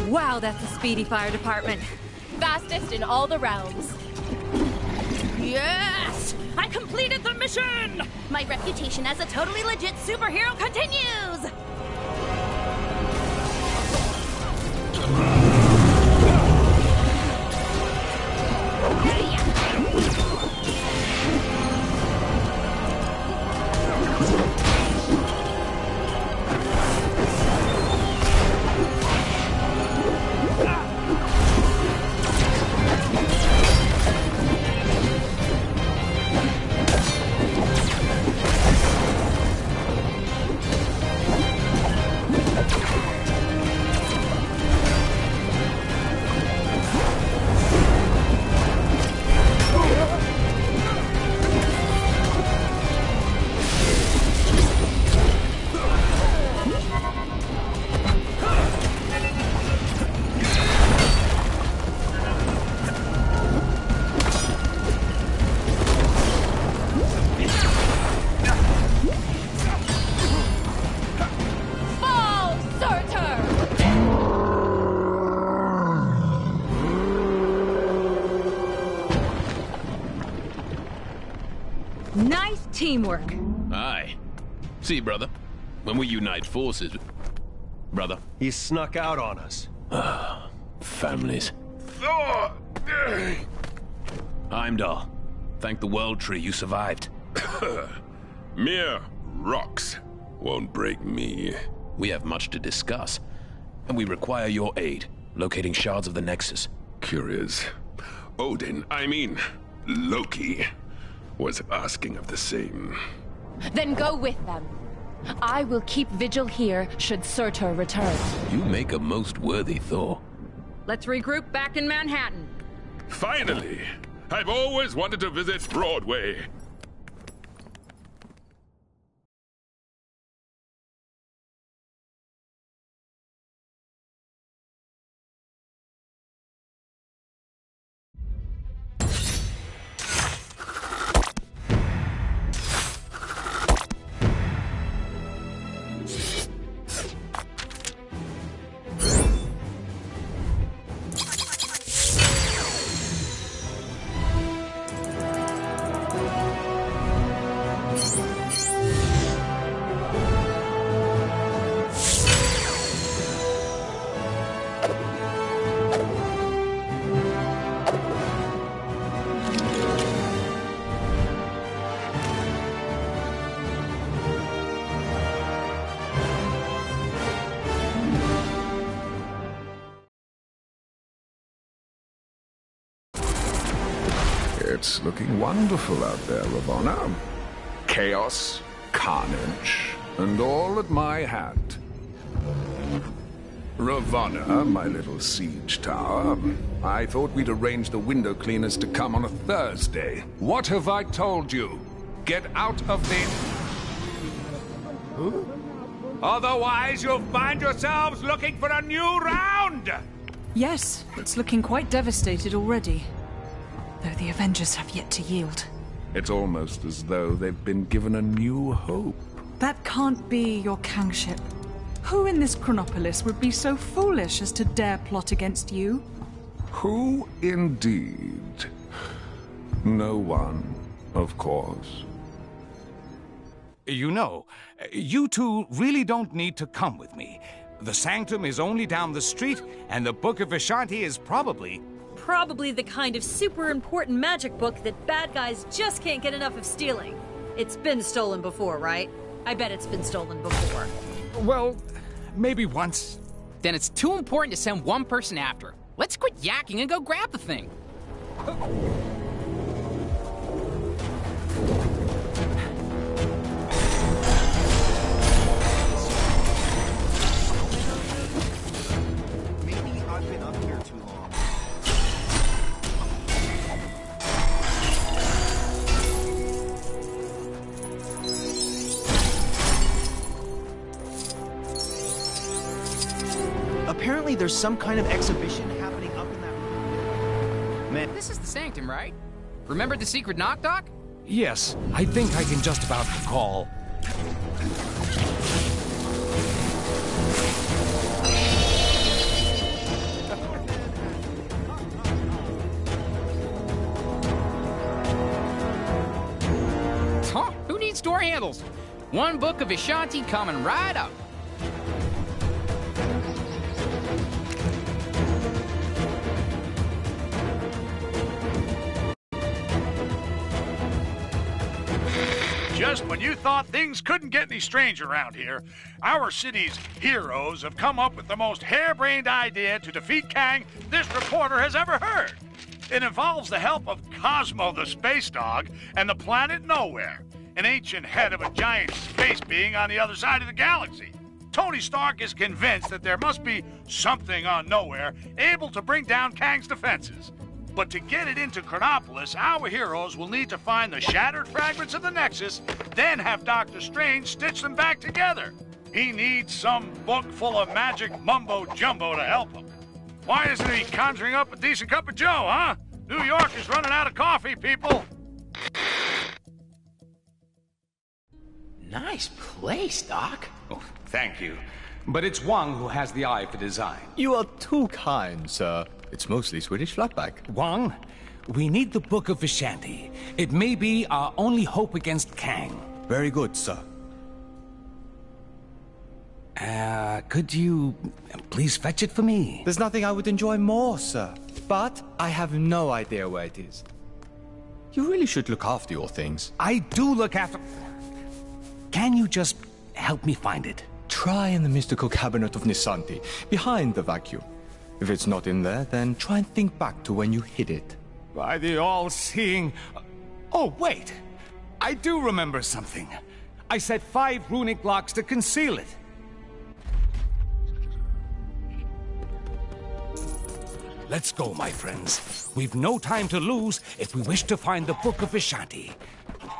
Wow, that's a speedy fire department. Fastest in all the realms. Yes! I completed the mission! My reputation as a totally legit superhero continues! Nice teamwork. Aye. See, brother, when we unite forces... Brother? He snuck out on us. Families. Heimdall, thank the World Tree you survived. Mere rocks won't break me. We have much to discuss, and we require your aid, locating shards of the Nexus. Curious. Odin, I mean, Loki, was asking of the same. Then go with them. I will keep vigil here should Surtur return. You make a most worthy Thor. Let's regroup back in Manhattan. Finally! I've always wanted to visit Broadway. It's looking wonderful out there, Ravonna. Chaos, carnage, and all at my hat. Ravonna, my little siege tower. I thought we'd arrange the window cleaners to come on a Thursday. What have I told you? Get out of the... Otherwise, you'll find yourselves looking for a new round! Yes, it's looking quite devastated already. Though the Avengers have yet to yield. It's almost as though they've been given a new hope. That can't be your kingship. Who in this Chronopolis would be so foolish as to dare plot against you? Who indeed? No one, of course. You know, you two really don't need to come with me. The Sanctum is only down the street, and the Book of Vishanti is probably the kind of super important magic book that bad guys just can't get enough of stealing. It's been stolen before, right? I bet it's been stolen before. Well, maybe once. Then it's too important to send one person after it. Let's quit yakking and go grab the thing. Maybe I've been up here too long. Apparently there's some kind of exhibition happening up in that room. Man. This is the Sanctum, right? Remember the secret knock-knock? Yes, I think I can just about recall. Huh? Who needs door handles? One Book of Vishanti coming right up. Just when you thought things couldn't get any stranger around here, our city's heroes have come up with the most harebrained idea to defeat Kang this reporter has ever heard. It involves the help of Cosmo the space dog and the planet Nowhere, an ancient head of a giant space being on the other side of the galaxy. Tony Stark is convinced that there must be something on Nowhere able to bring down Kang's defenses. But to get it into Chronopolis, our heroes will need to find the shattered fragments of the Nexus, then have Doctor Strange stitch them back together. He needs some book full of magic mumbo-jumbo to help him. Why isn't he conjuring up a decent cup of joe, huh? New York is running out of coffee, people. Nice place, Doc. Oh, thank you. But it's Wang who has the eye for design. You are too kind, sir. It's mostly Swedish flatback. Wang, we need the Book of Vishanti. It may be our only hope against Kang. Very good, sir. Could you please fetch it for me? There's nothing I would enjoy more, sir. But I have no idea where it is. You really should look after your things. I do look after... Can you just help me find it? Try in the mystical cabinet of Nisanti, behind the vacuum. If it's not in there, then try and think back to when you hid it. By the all-seeing... Oh, wait! I do remember something. I set 5 runic locks to conceal it. Let's go, my friends. We've no time to lose if we wish to find the Book of Vishanti.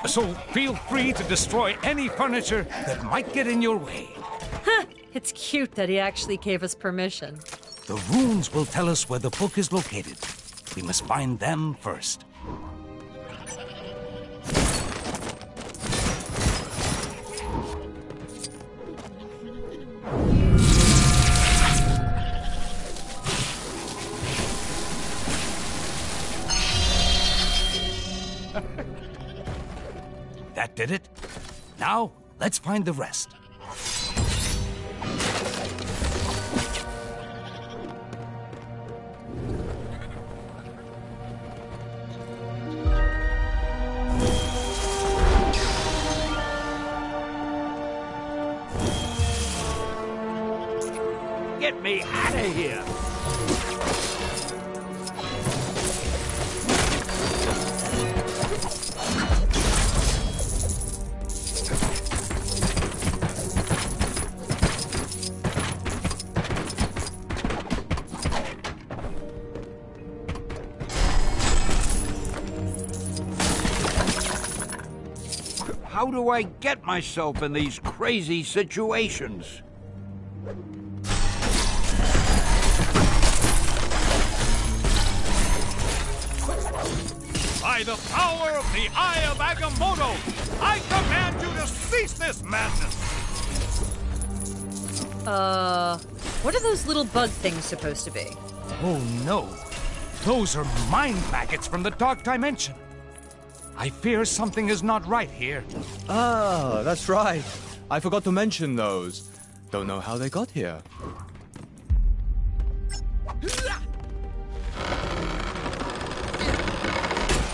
So feel free to destroy any furniture that might get in your way. Huh, it's cute that he actually gave us permission. The runes will tell us where the book is located. We must find them first. That did it. Now, let's find the rest. Get me out of here! How do I get myself in these crazy situations? By the power of the Eye of Agamotto, I command you to cease this madness! What are those little bug things supposed to be? Oh no. Those are mind maggots from the Dark Dimension. I fear something is not right here. Ah, that's right. I forgot to mention those. Don't know how they got here.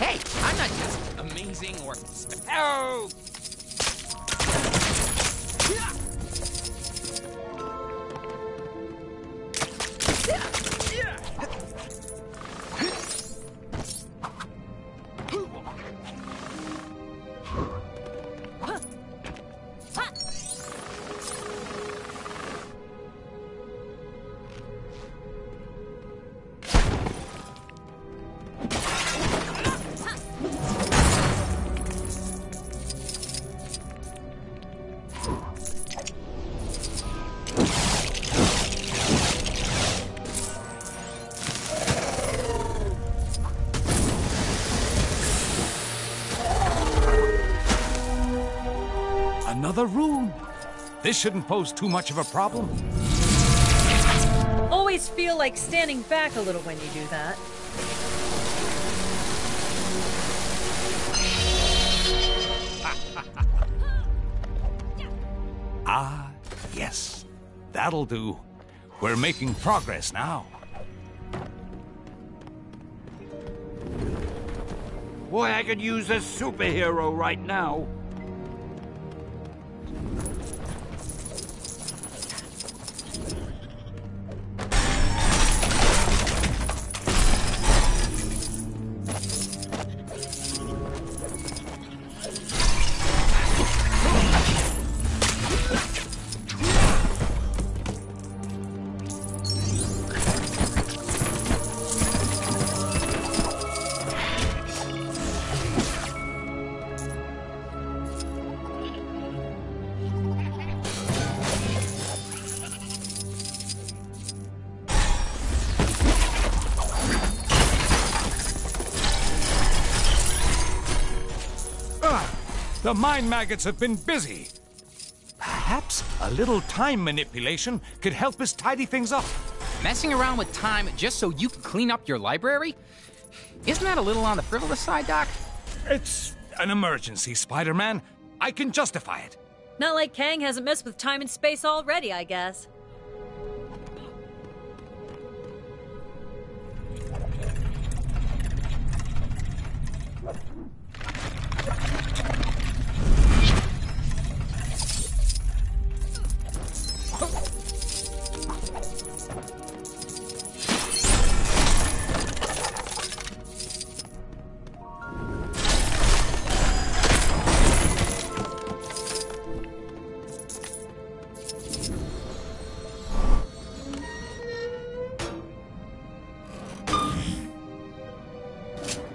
Hey, I'm not just amazing or... Oh! Another room. This shouldn't pose too much of a problem. Always feel like standing back a little when you do that. Ah, yes. That'll do. We're making progress now. Boy, I could use a superhero right now. The mind maggots have been busy. Perhaps a little time manipulation could help us tidy things up. Messing around with time just so you can clean up your library? Isn't that a little on the frivolous side, Doc? It's an emergency, Spider-Man. I can justify it. Not like Kang hasn't messed with time and space already, I guess.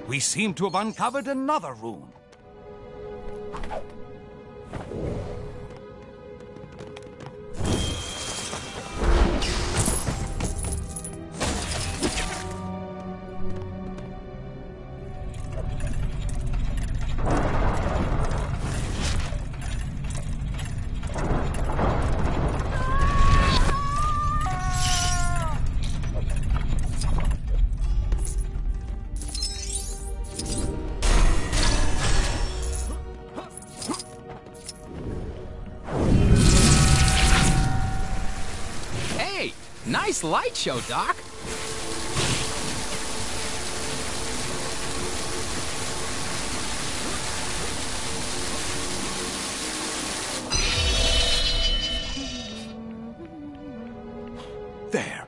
We seem to have uncovered another room. Nice light show, Doc. There.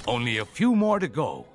Only a few more to go.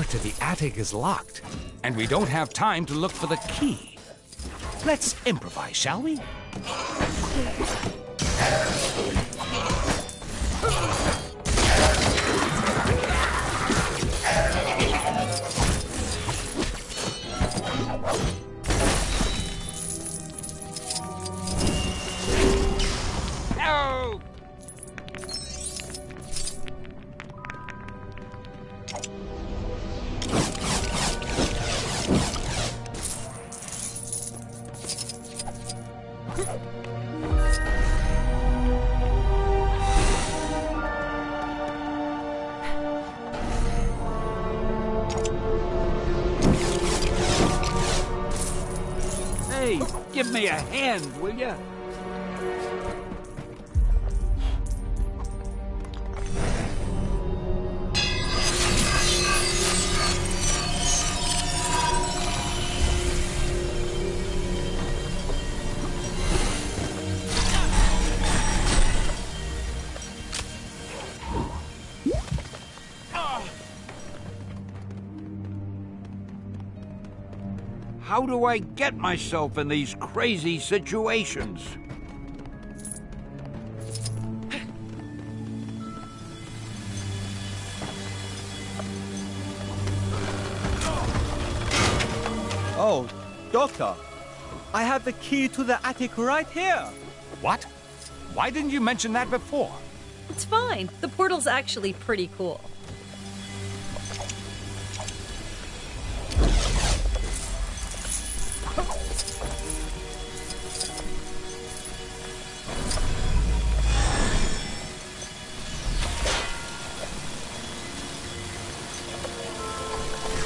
to the attic is locked, and we don't have time to look for the key. Let's improvise, shall we? No! Hey, give me a hand, will you? How do I get myself in these crazy situations? Oh, Doctor, I have the key to the attic right here. What? Why didn't you mention that before? It's fine. The portal's actually pretty cool.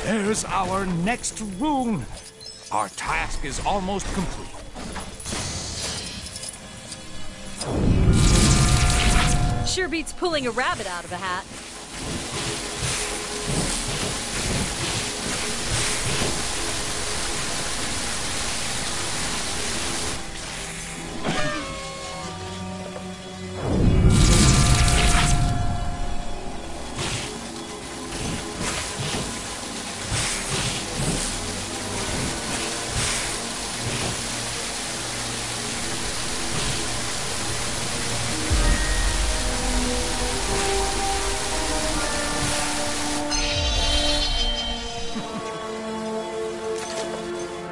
There's our next room. Our task is almost complete. Sure beats pulling a rabbit out of a hat.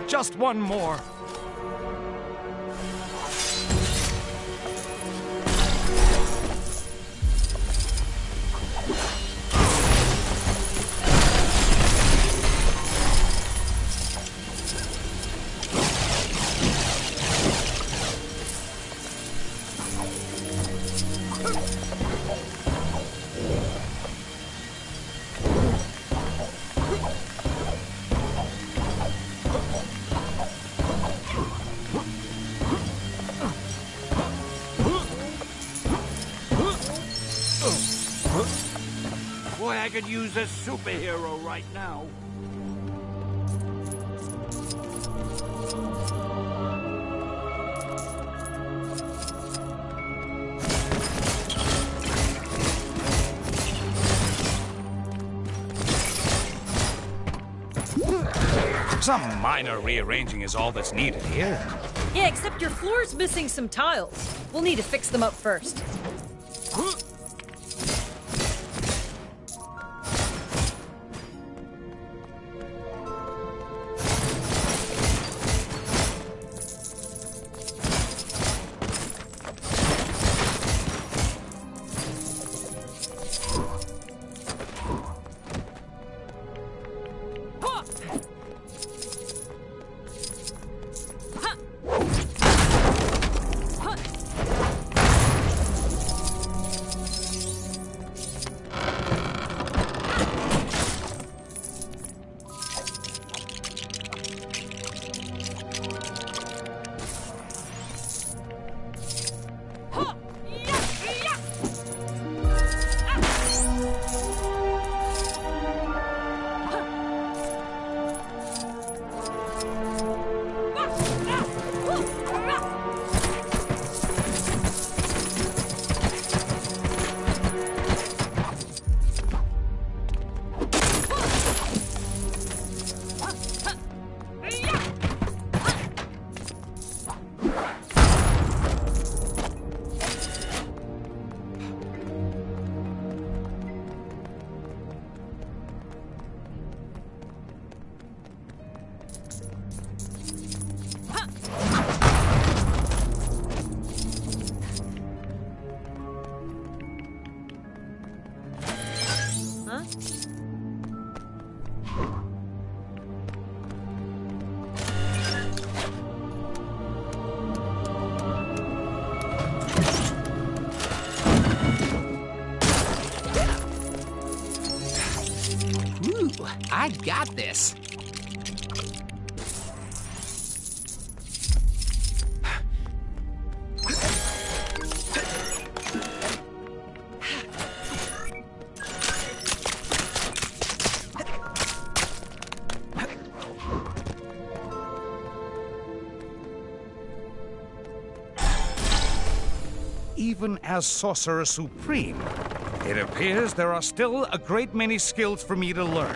Just one more. Boy, I could use a superhero right now. Some minor rearranging is all that's needed here. Yeah, except your floor's missing some tiles. We'll need to fix them up first. I got this. Even as Sorcerer Supreme, it appears there are still a great many skills for me to learn.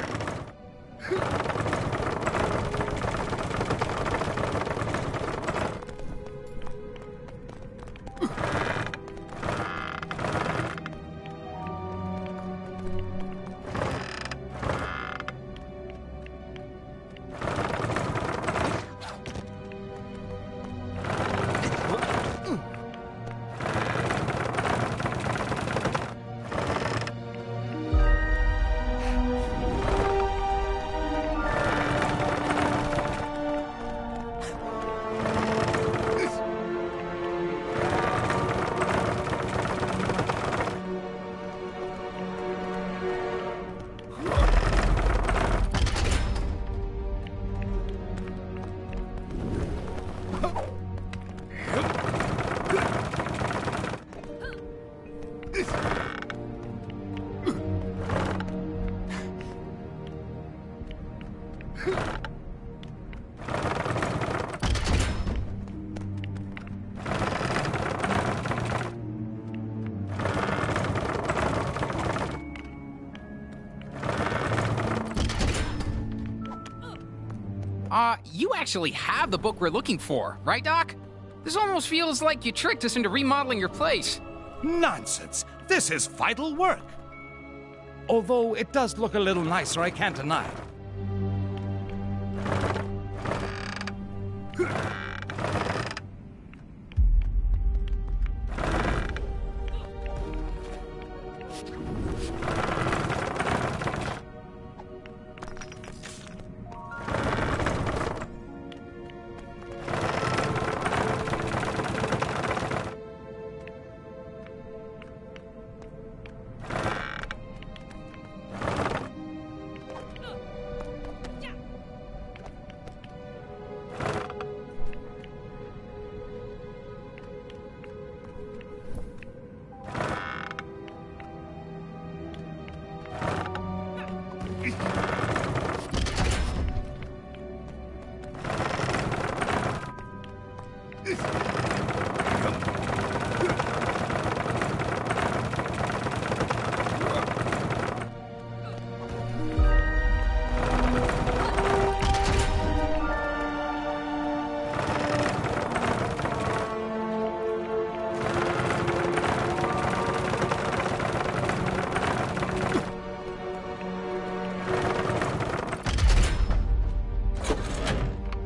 You actually have the book we're looking for, right, Doc? This almost feels like you tricked us into remodeling your place. Nonsense! This is vital work! Although it does look a little nicer, I can't deny it.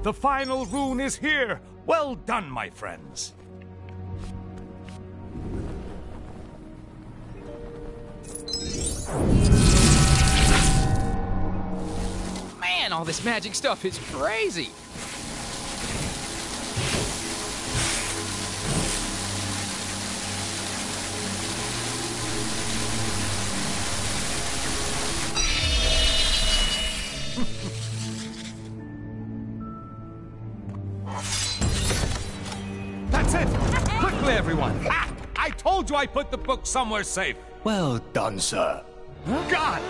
The final rune is here! Well done, my friends! Man, all this magic stuff is crazy! That's it! Quickly, everyone! Ah! I told you I put the book somewhere safe! Well done, sir. God!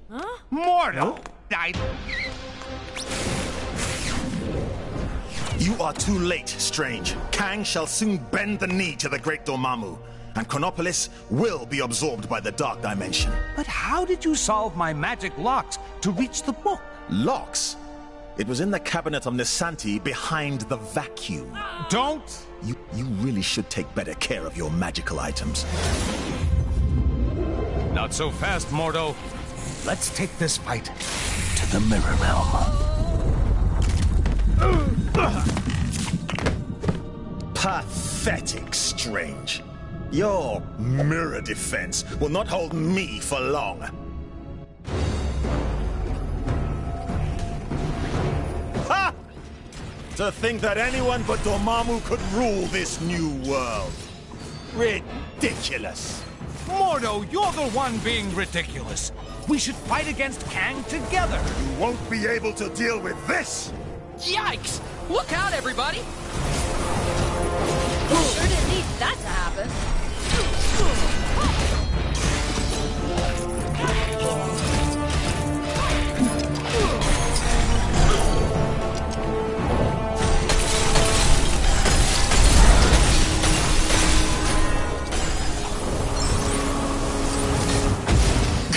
Huh? Mortal! You are too late, Strange. Kang shall soon bend the knee to the great Dormammu, and Chronopolis will be absorbed by the Dark Dimension. But how did you solve my magic locks to reach the book? Locks? It was in the cabinet of Nisanti behind the vacuum. Don't! You really should take better care of your magical items. Not so fast, Mordo. Let's take this fight to the Mirror Realm. Pathetic, Strange. Your mirror defense will not hold me for long. Ha! To think that anyone but Dormammu could rule this new world. Ridiculous. Mordo, you're the one being ridiculous. We should fight against Kang together. You won't be able to deal with this! Yikes! Look out, everybody! Sure didn't need that to happen.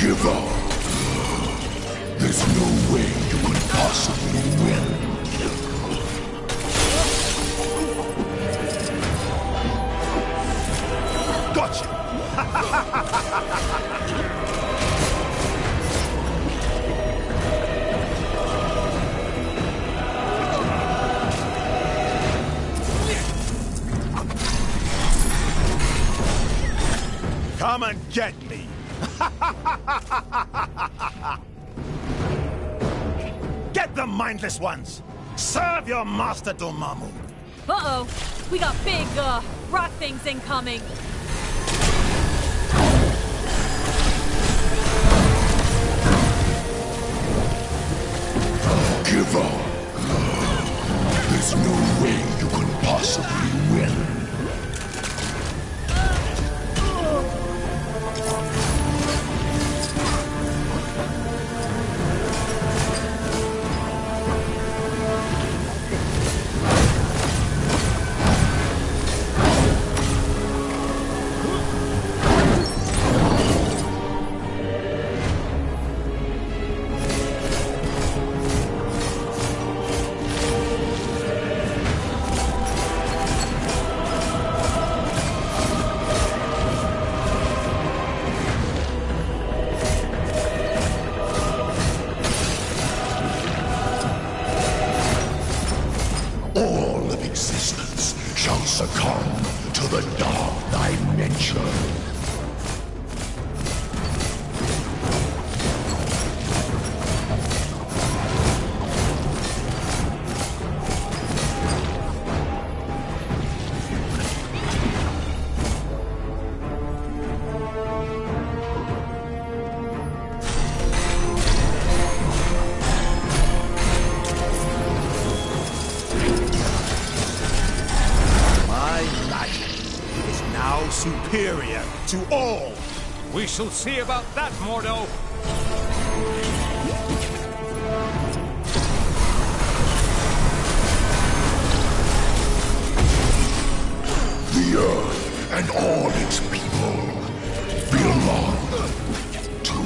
Give up. There's no way you could possibly win. Gotcha! Come and get me! Get the mindless ones! Serve your master Dormammu! Uh-oh. We got big, rock things incoming. Give up. There's no way you could possibly win. All of existence shall succumb to the dark dimension. Superior to all! We shall see about that, Mordo! The Earth and all its people belong to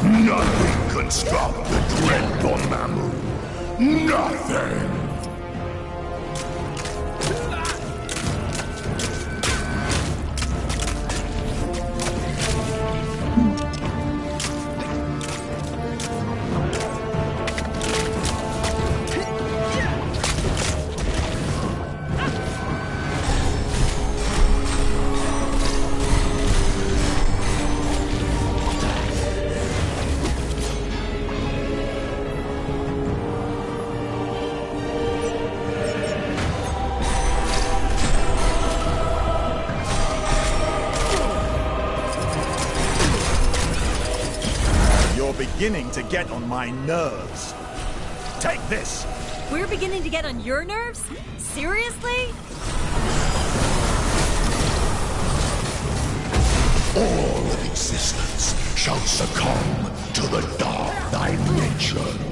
Nothing can stop the dread Dormammu. Nothing! Beginning to get on my nerves. Take this! We're beginning to get on your nerves? Seriously? All of existence shall succumb to the dark dimension.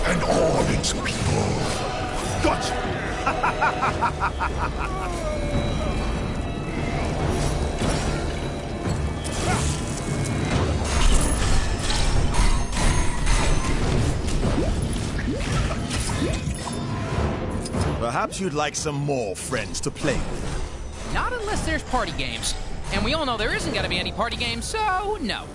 And all its people. Gotcha! Perhaps you'd like some more friends to play with. Not unless there's party games. And we all know there isn't gonna be any party games, so no.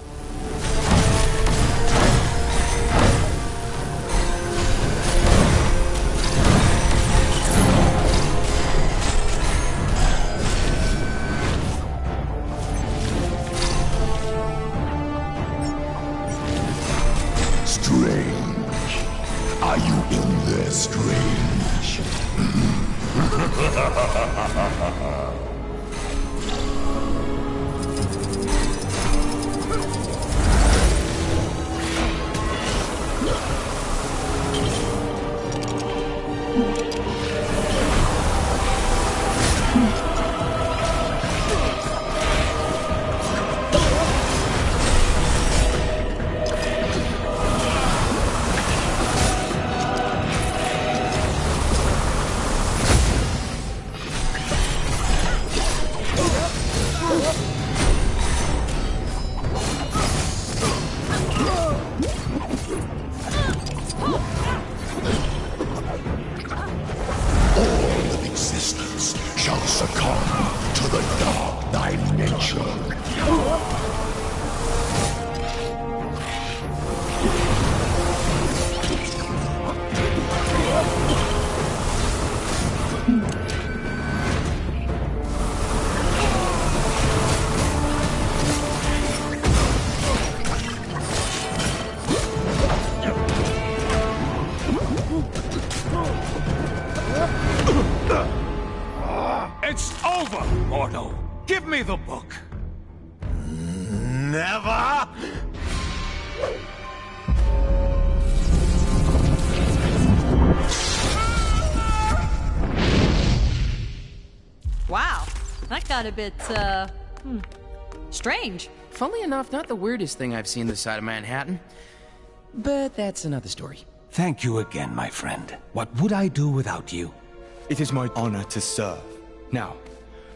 Strange. Are you in there, Strange? Succumb to the dark dimension. It's over, mortal. Give me the book. Never! Wow, that got a bit, strange. Funnily enough, not the weirdest thing I've seen this side of Manhattan. But that's another story. Thank you again, my friend. What would I do without you? It is my honor to serve. Now,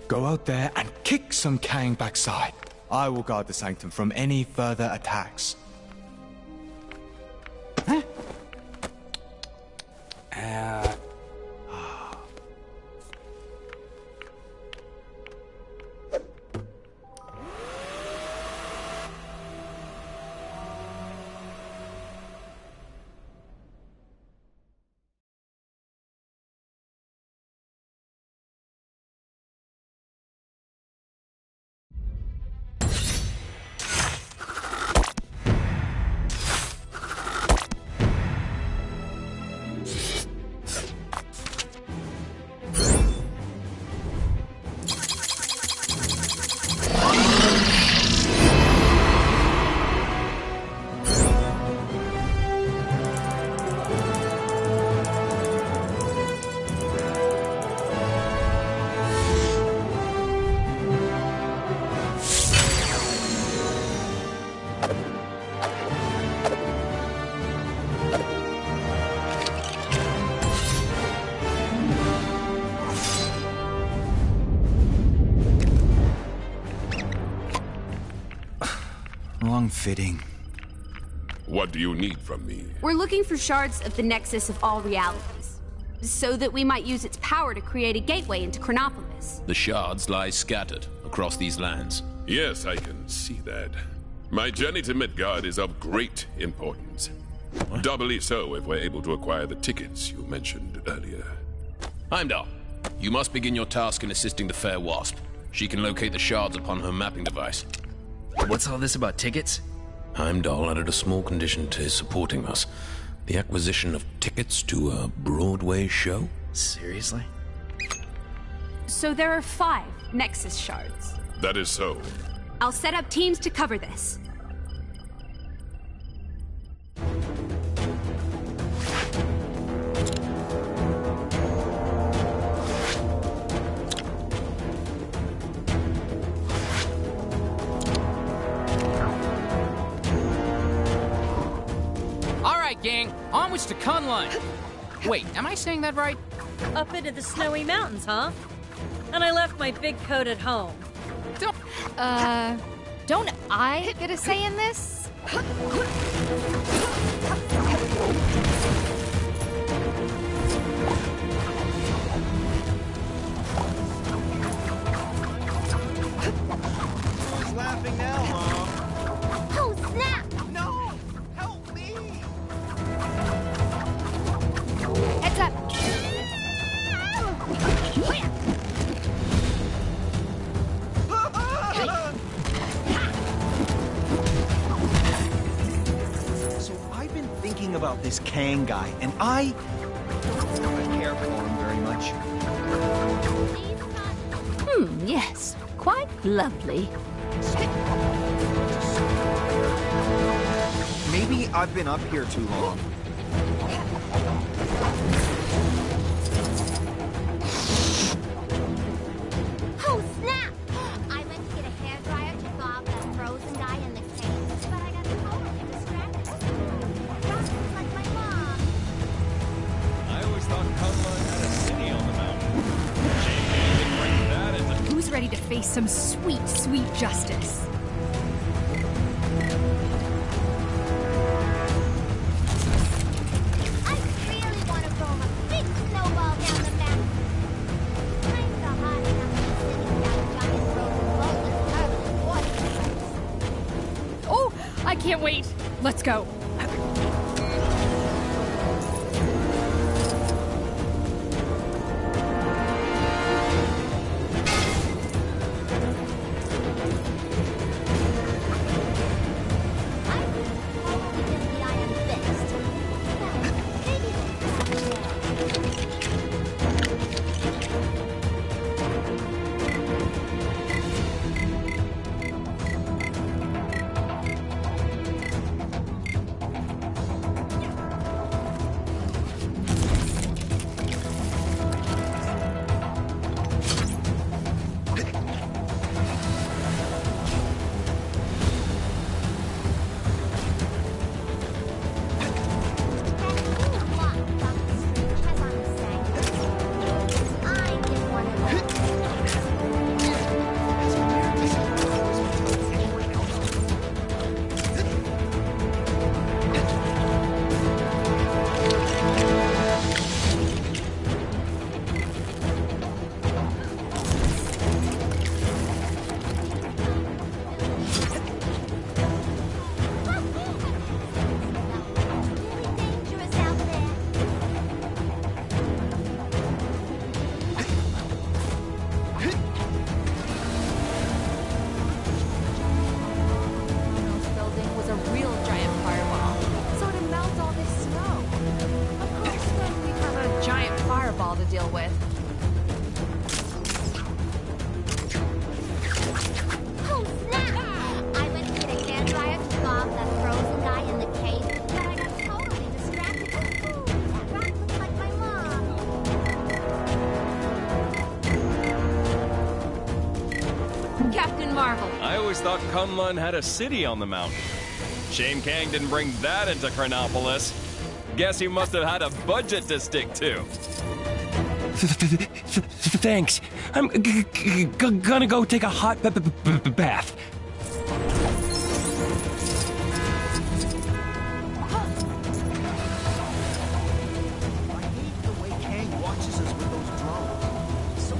go out there and kick some Kang backside. I will guard the sanctum from any further attacks. Wrong-fitting. What do you need from me? We're looking for shards of the nexus of all realities, so that we might use its power to create a gateway into Chronopolis. The shards lie scattered across these lands. Yes, I can see that. My journey to Midgard is of great importance. What? Doubly so if we're able to acquire the tickets you mentioned earlier. Heimdall, you must begin your task in assisting the Fair Wasp. She can locate the shards upon her mapping device. What's all this about tickets? Heimdall added a small condition to his supporting us. The acquisition of tickets to a Broadway show? Seriously? So there are 5 Nexus shards. That is so. I'll set up teams to cover this. All right, gang, onwards to Kunlun. Wait, am I saying that right? Up into the snowy mountains, huh? And I left my big coat at home. Don't I get a say in this? Who's laughing now, Mom? Oh, snap! No! Help me! Heads up. So I've been thinking about this Kang guy, and I don't care for him very much. Yes. Quite lovely. Maybe I've been up here too long. Oh, snap! I went to get a hairdryer to thaw out that frozen guy in the cave, but I got totally distracted. Just like my mom. I always thought Kunlun had a city on the mountain. Shame they didn't bring that into... Who's ready to face some sweet, sweet justice? I really want to roll a big snowball down the mountain. Kinda hot enough to be sitting down a giant frozen boat with permanent water stripes. Oh, I can't wait. Let's go. Building was a real giant fireball. So to melt all this snow, of course then we have a giant fireball to deal with. Oh, snap! I went to get a hairdryer to thaw out that frozen guy in the cave, but I got totally distracted. Ooh, that rock looks like my mom. Captain Marvel. I always thought Kunlun had a city on the mountain. Shame Kang didn't bring that into Chronopolis. Guess he must have had a budget to stick to. Thanks. I'm gonna go take a hot bath. The way Kang watches us with those drones. So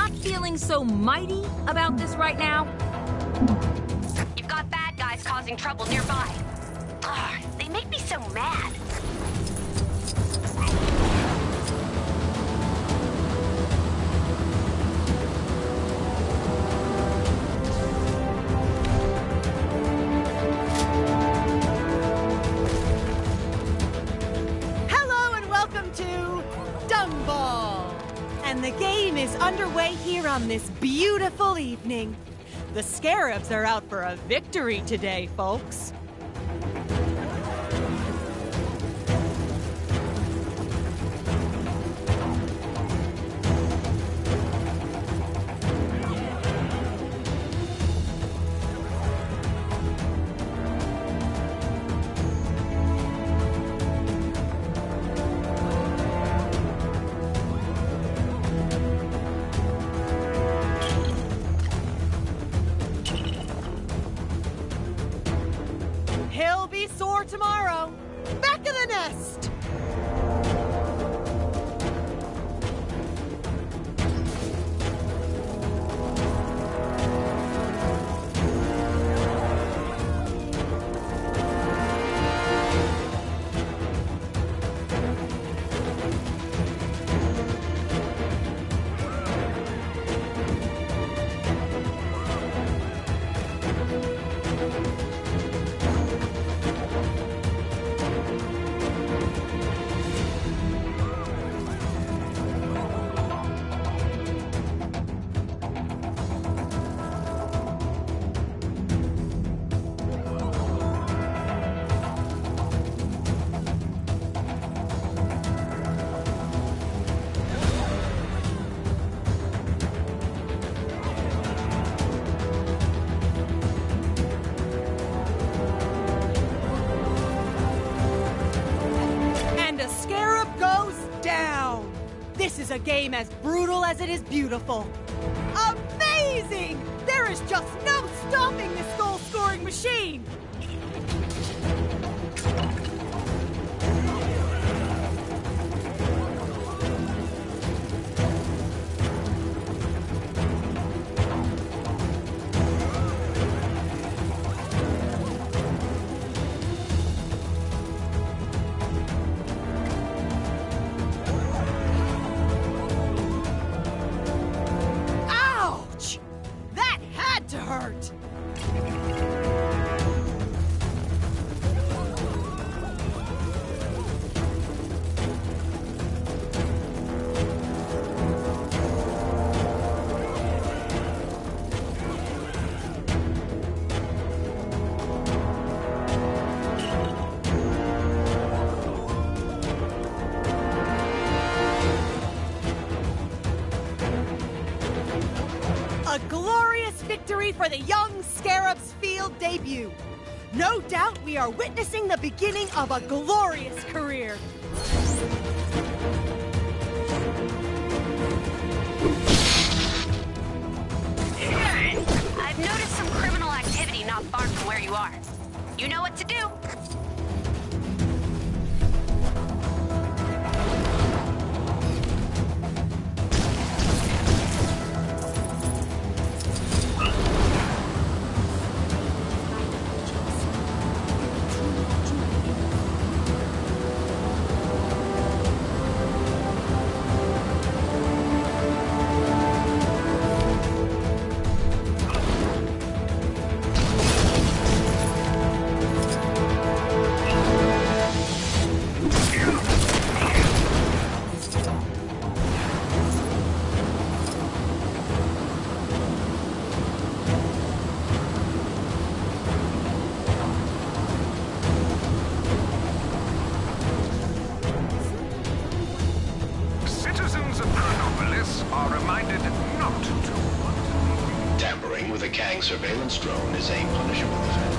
not feeling so mighty about this right now? You've got bad guys causing trouble nearby. Ugh, they make me so mad. Hello and welcome to Dunball. And the game is underway here on this beautiful evening. The Scarabs are out for a victory today, folks. He'll be sore tomorrow. Back in the nest. And a Scarab goes down. This is a game as brutal as it is beautiful. Amazing! There is just no stopping this goal-scoring machine. Ouch! That had to hurt. A glorious victory for the young Scarabs' field debut. No doubt we are witnessing the beginning of a glorious career. I've noticed some criminal activity not far from where you are. You know what to do. Citizens of Chronopolis are reminded not to. Tampering with a Kang surveillance drone is a punishable offense.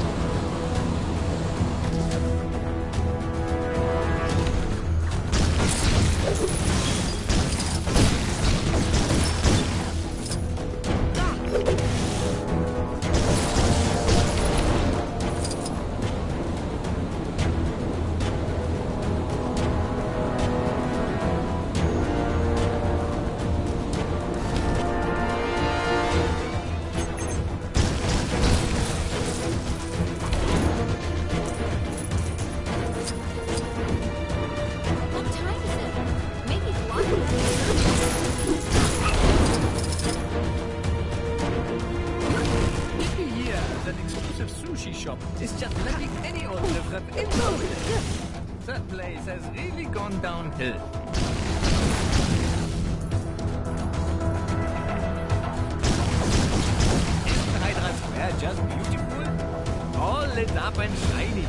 pill. Is 3 Square just beautiful? All lit up and shiny.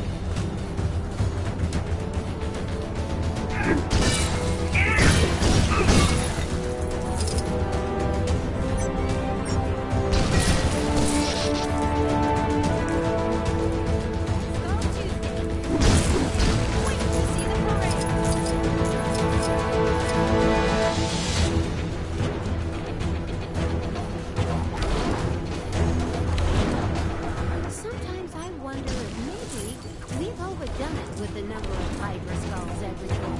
Sometimes I wonder if maybe we've overdone it with the number of Hydra skulls everywhere.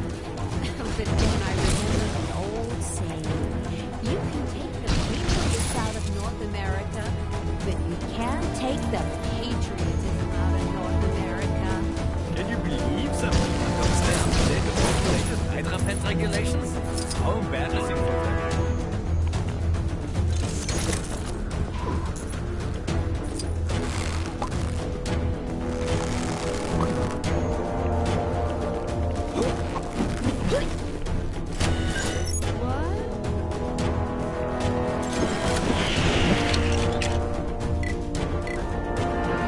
But then I remember the old saying, you can take the patriots out of North America, but you can't take the patriotism out of North America. Can you believe something comes down to the latest Hydra Fence regulations? How embarrassing for them.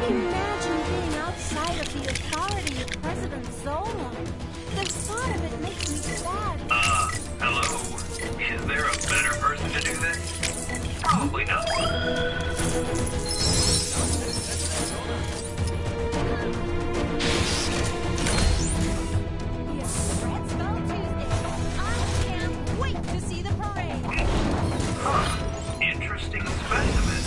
Imagine being outside of the authority of President Zola. The thought of it makes me sad. Hello? Is there a better person to do this? Probably not. Red Skull Tuesday. I can't wait to see the parade. Huh. Interesting specimen.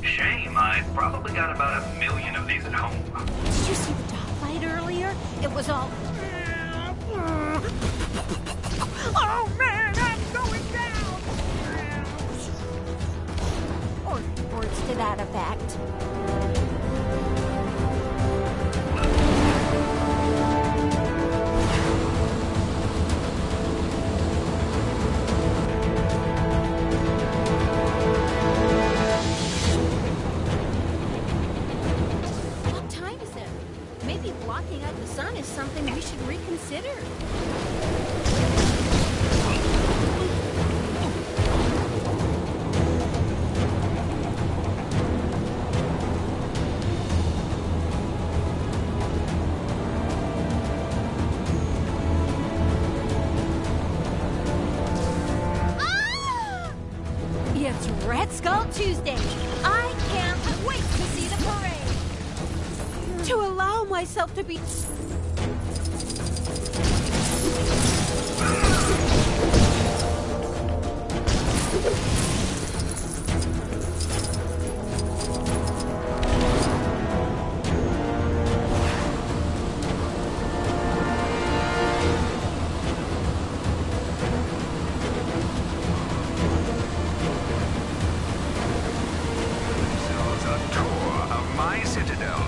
Shame, I probably got about 1 million of these at home. Did you see the dog fight earlier? It was all. Oh man, I'm going down! Or words to that effect. What time is it? Maybe blocking out the sun is something we should reconsider. It's Red Skull Tuesday. I can't wait to see the parade. To allow myself to be. Yourselves a tour of my citadel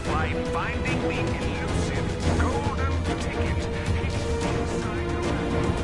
by finding the elusive golden ticket hidden inside the map.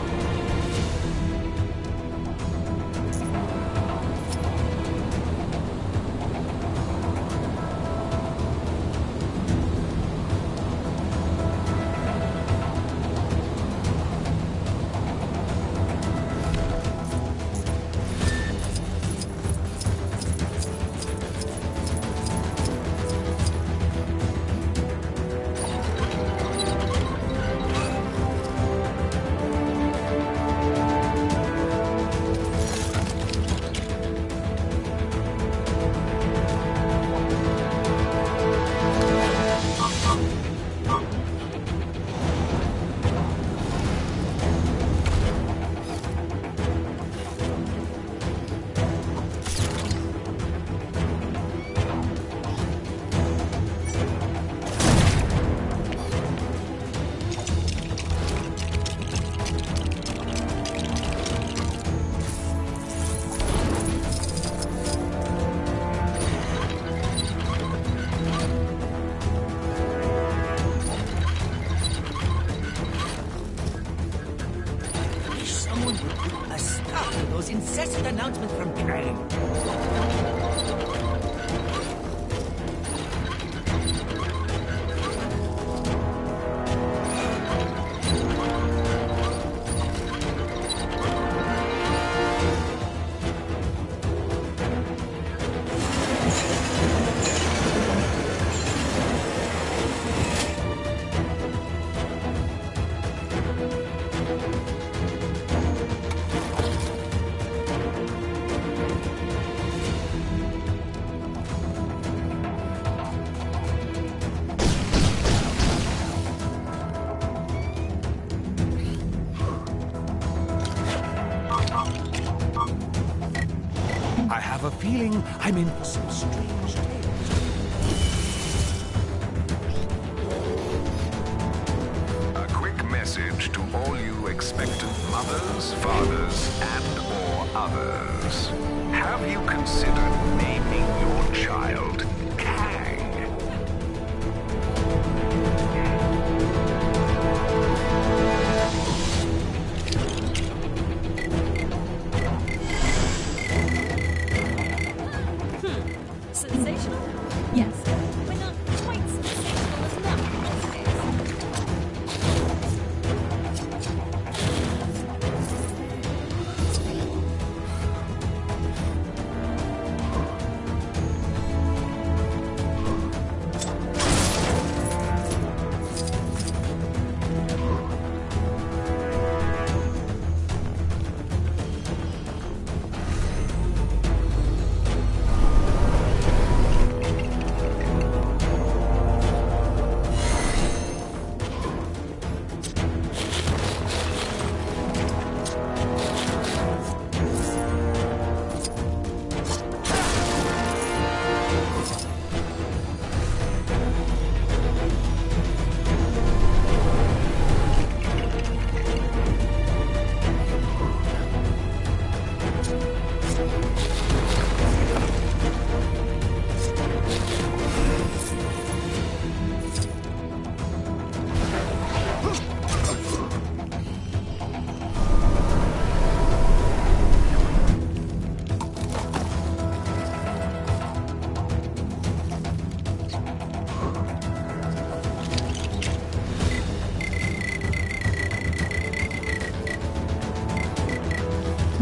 incessant announcements from Kang. I have a feeling I'm in for some strange tales. A quick message to all you expectant mothers, fathers, and/or others. Have you considered naming your child Kang? Sensational? Yes, but not quite sensational as enough these days.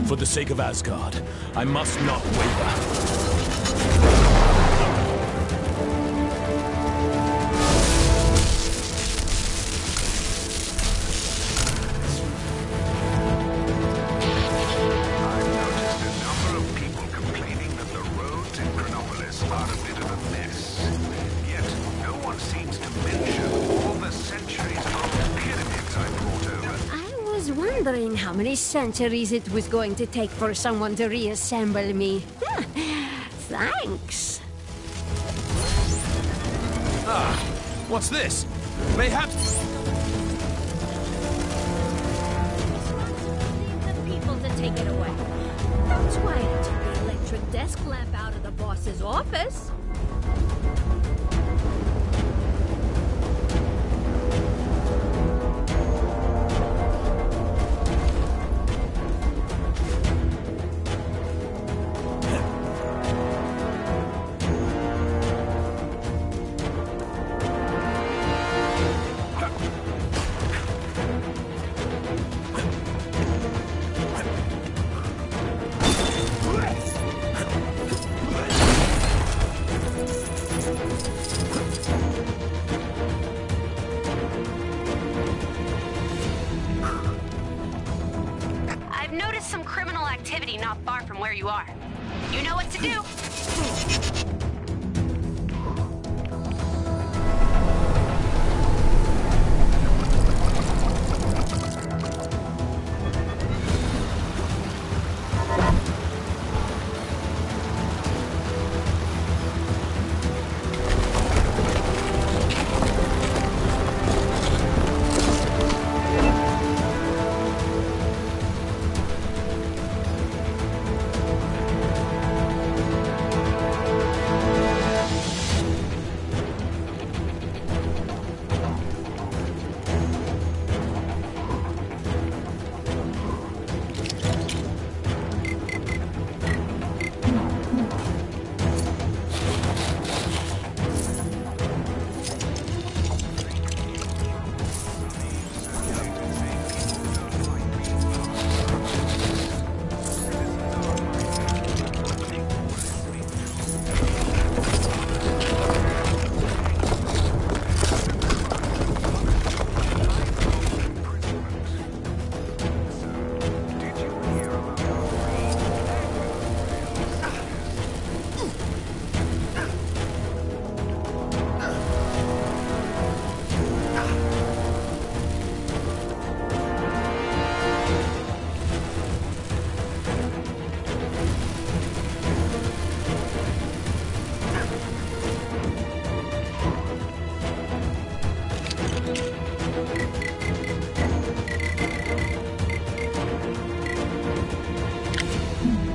For the sake of Asgard, I must not waver. Wondering how many centuries it was going to take for someone to reassemble me. Thanks. Ah, what's this? Mayhaps... The people to take it away. That's why I took the electric desk lamp out of the boss's office. Some criminal activity not far from where you are. You know what to do.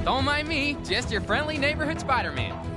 Don't mind me, just your friendly neighborhood Spider-Man.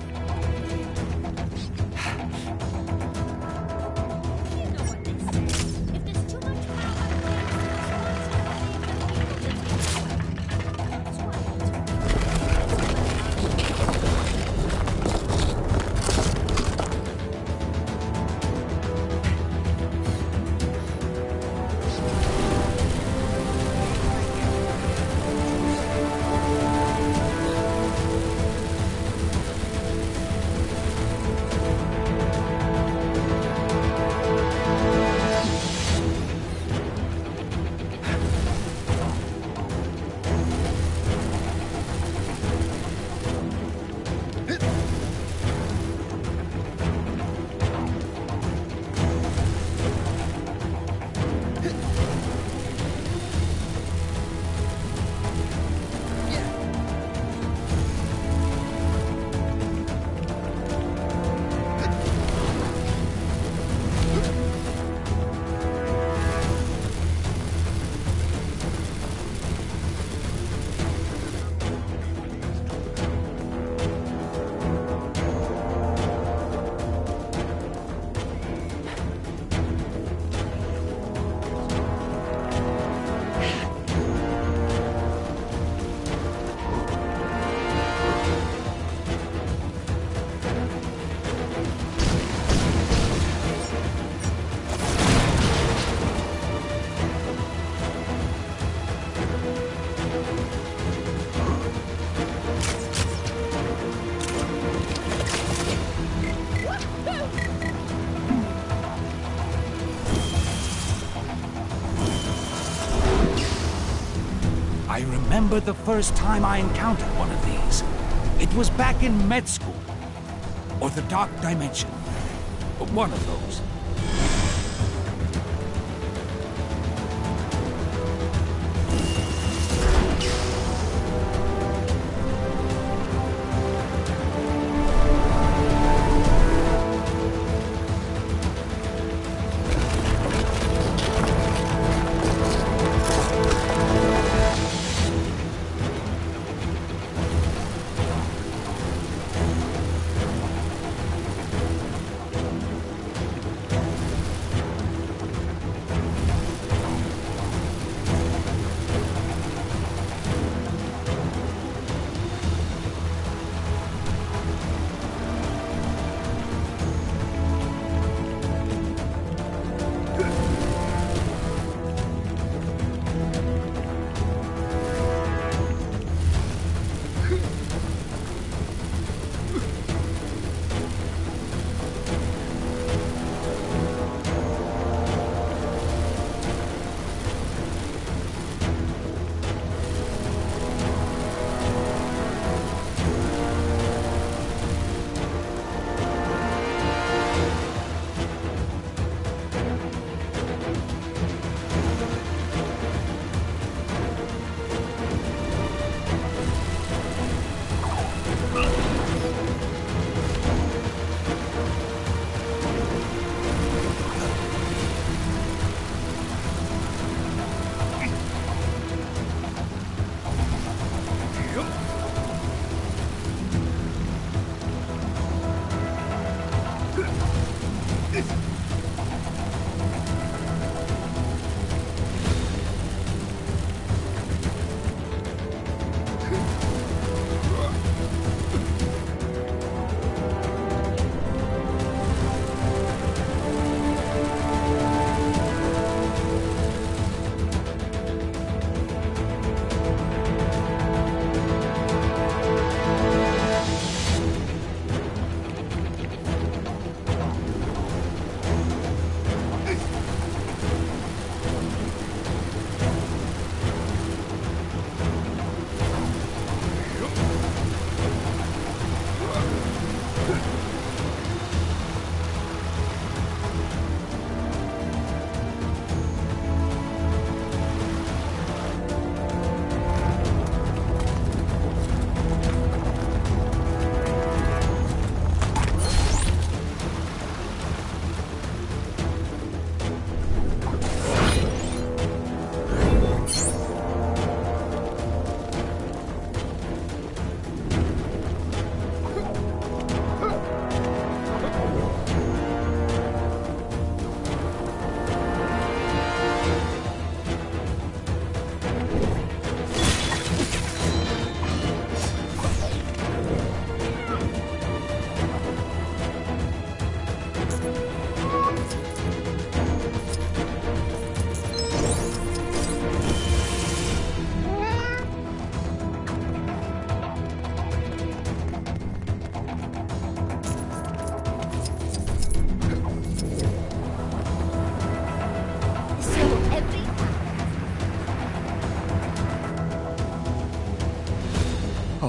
I remember the first time I encountered one of these. It was back in med school. Or the Dark Dimension. One of those.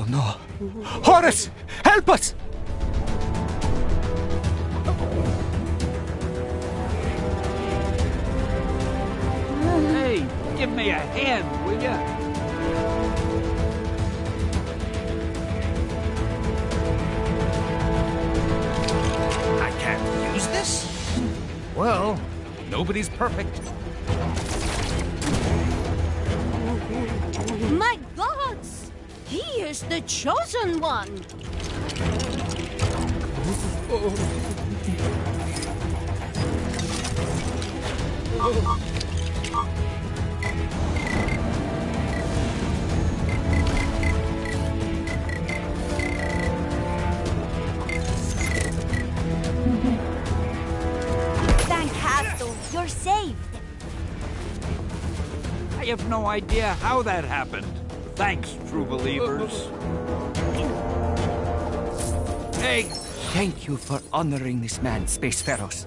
no. Horace, help us! Hey, give me a hand, will ya? I can't use this? Well, nobody's perfect. My gods! He is the chosen one! Thank Castle, you're saved. I have no idea how that happened. Thanks, true believers. Hey, thank you for honoring this man, Spacefaros.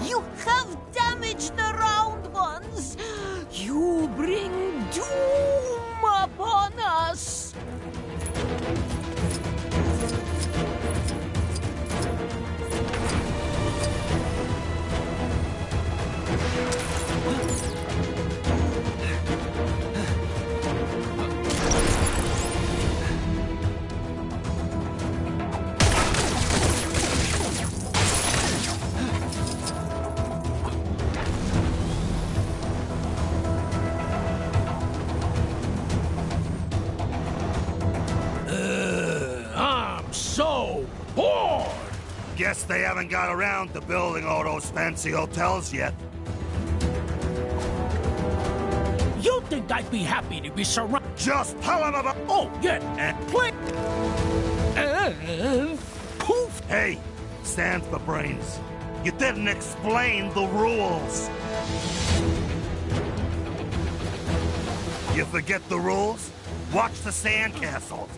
You have damaged the round ones! You bring doom upon us! I'm so bored! Guess they haven't got around to building all those fancy hotels yet. You think I'd be happy to be surrounded? Just tell them about... Oh, yeah, and play... Poof! Hey, stands for brains. You didn't explain the rules. You forget the rules? Watch the sandcastles.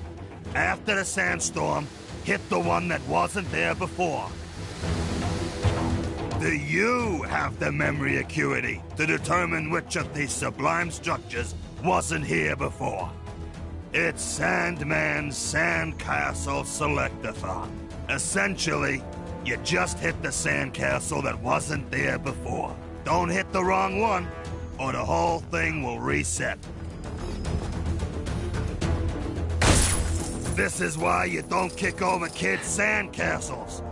After the sandstorm, hit the one that wasn't there before. Do you have the memory acuity to determine which of these sublime structures wasn't here before? It's Sandman's Sandcastle Selectathon. Essentially, you just hit the sandcastle that wasn't there before. Don't hit the wrong one, or the whole thing will reset. This is why you don't kick over kids' sandcastles.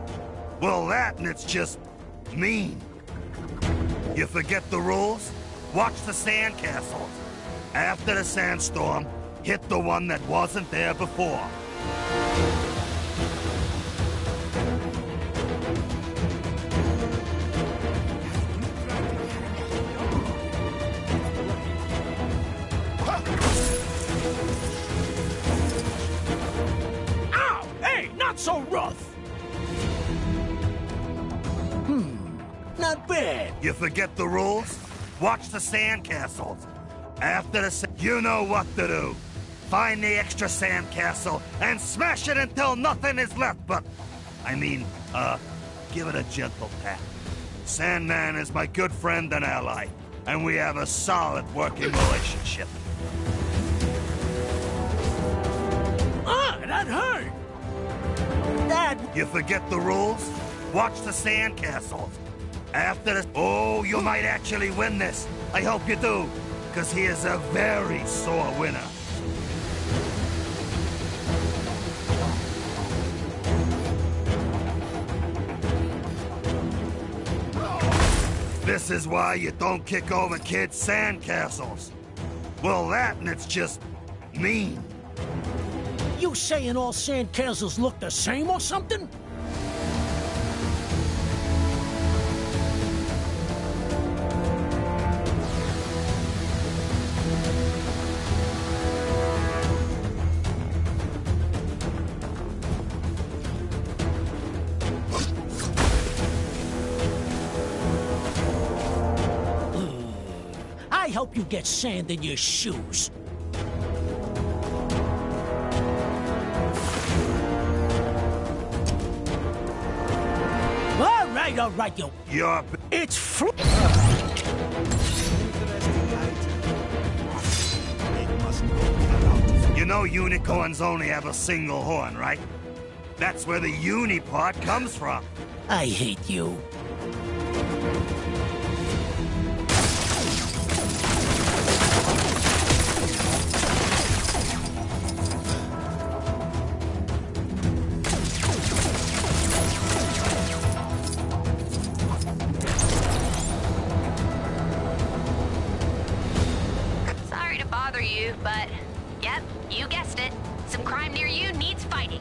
Well, that and it's just mean. You forget the rules? Watch the sandcastles. After the sandstorm, hit the one that wasn't there before. Ow! Hey, not so rough! Not bad. You forget the rules? Watch the sandcastles. After the you know what to do. Find the extra sandcastle and smash it until nothing is left but... give it a gentle tap. Sandman is my good friend and ally, and we have a solid working relationship. That hurt! That... You forget the rules? Watch the sandcastles. After the... Oh, you might actually win this. I hope you do, because he is a very sore winner. This is why you don't kick over kids' sandcastles. Well, that and it's just mean. You saying all sandcastles look the same or something? I hope you get sand in your shoes. All right, yo. It's know unicorns only have a single horn, right? That's where the uni part comes from. I hate you. Sorry to bother you, but yep, you guessed it. Some crime near you needs fighting.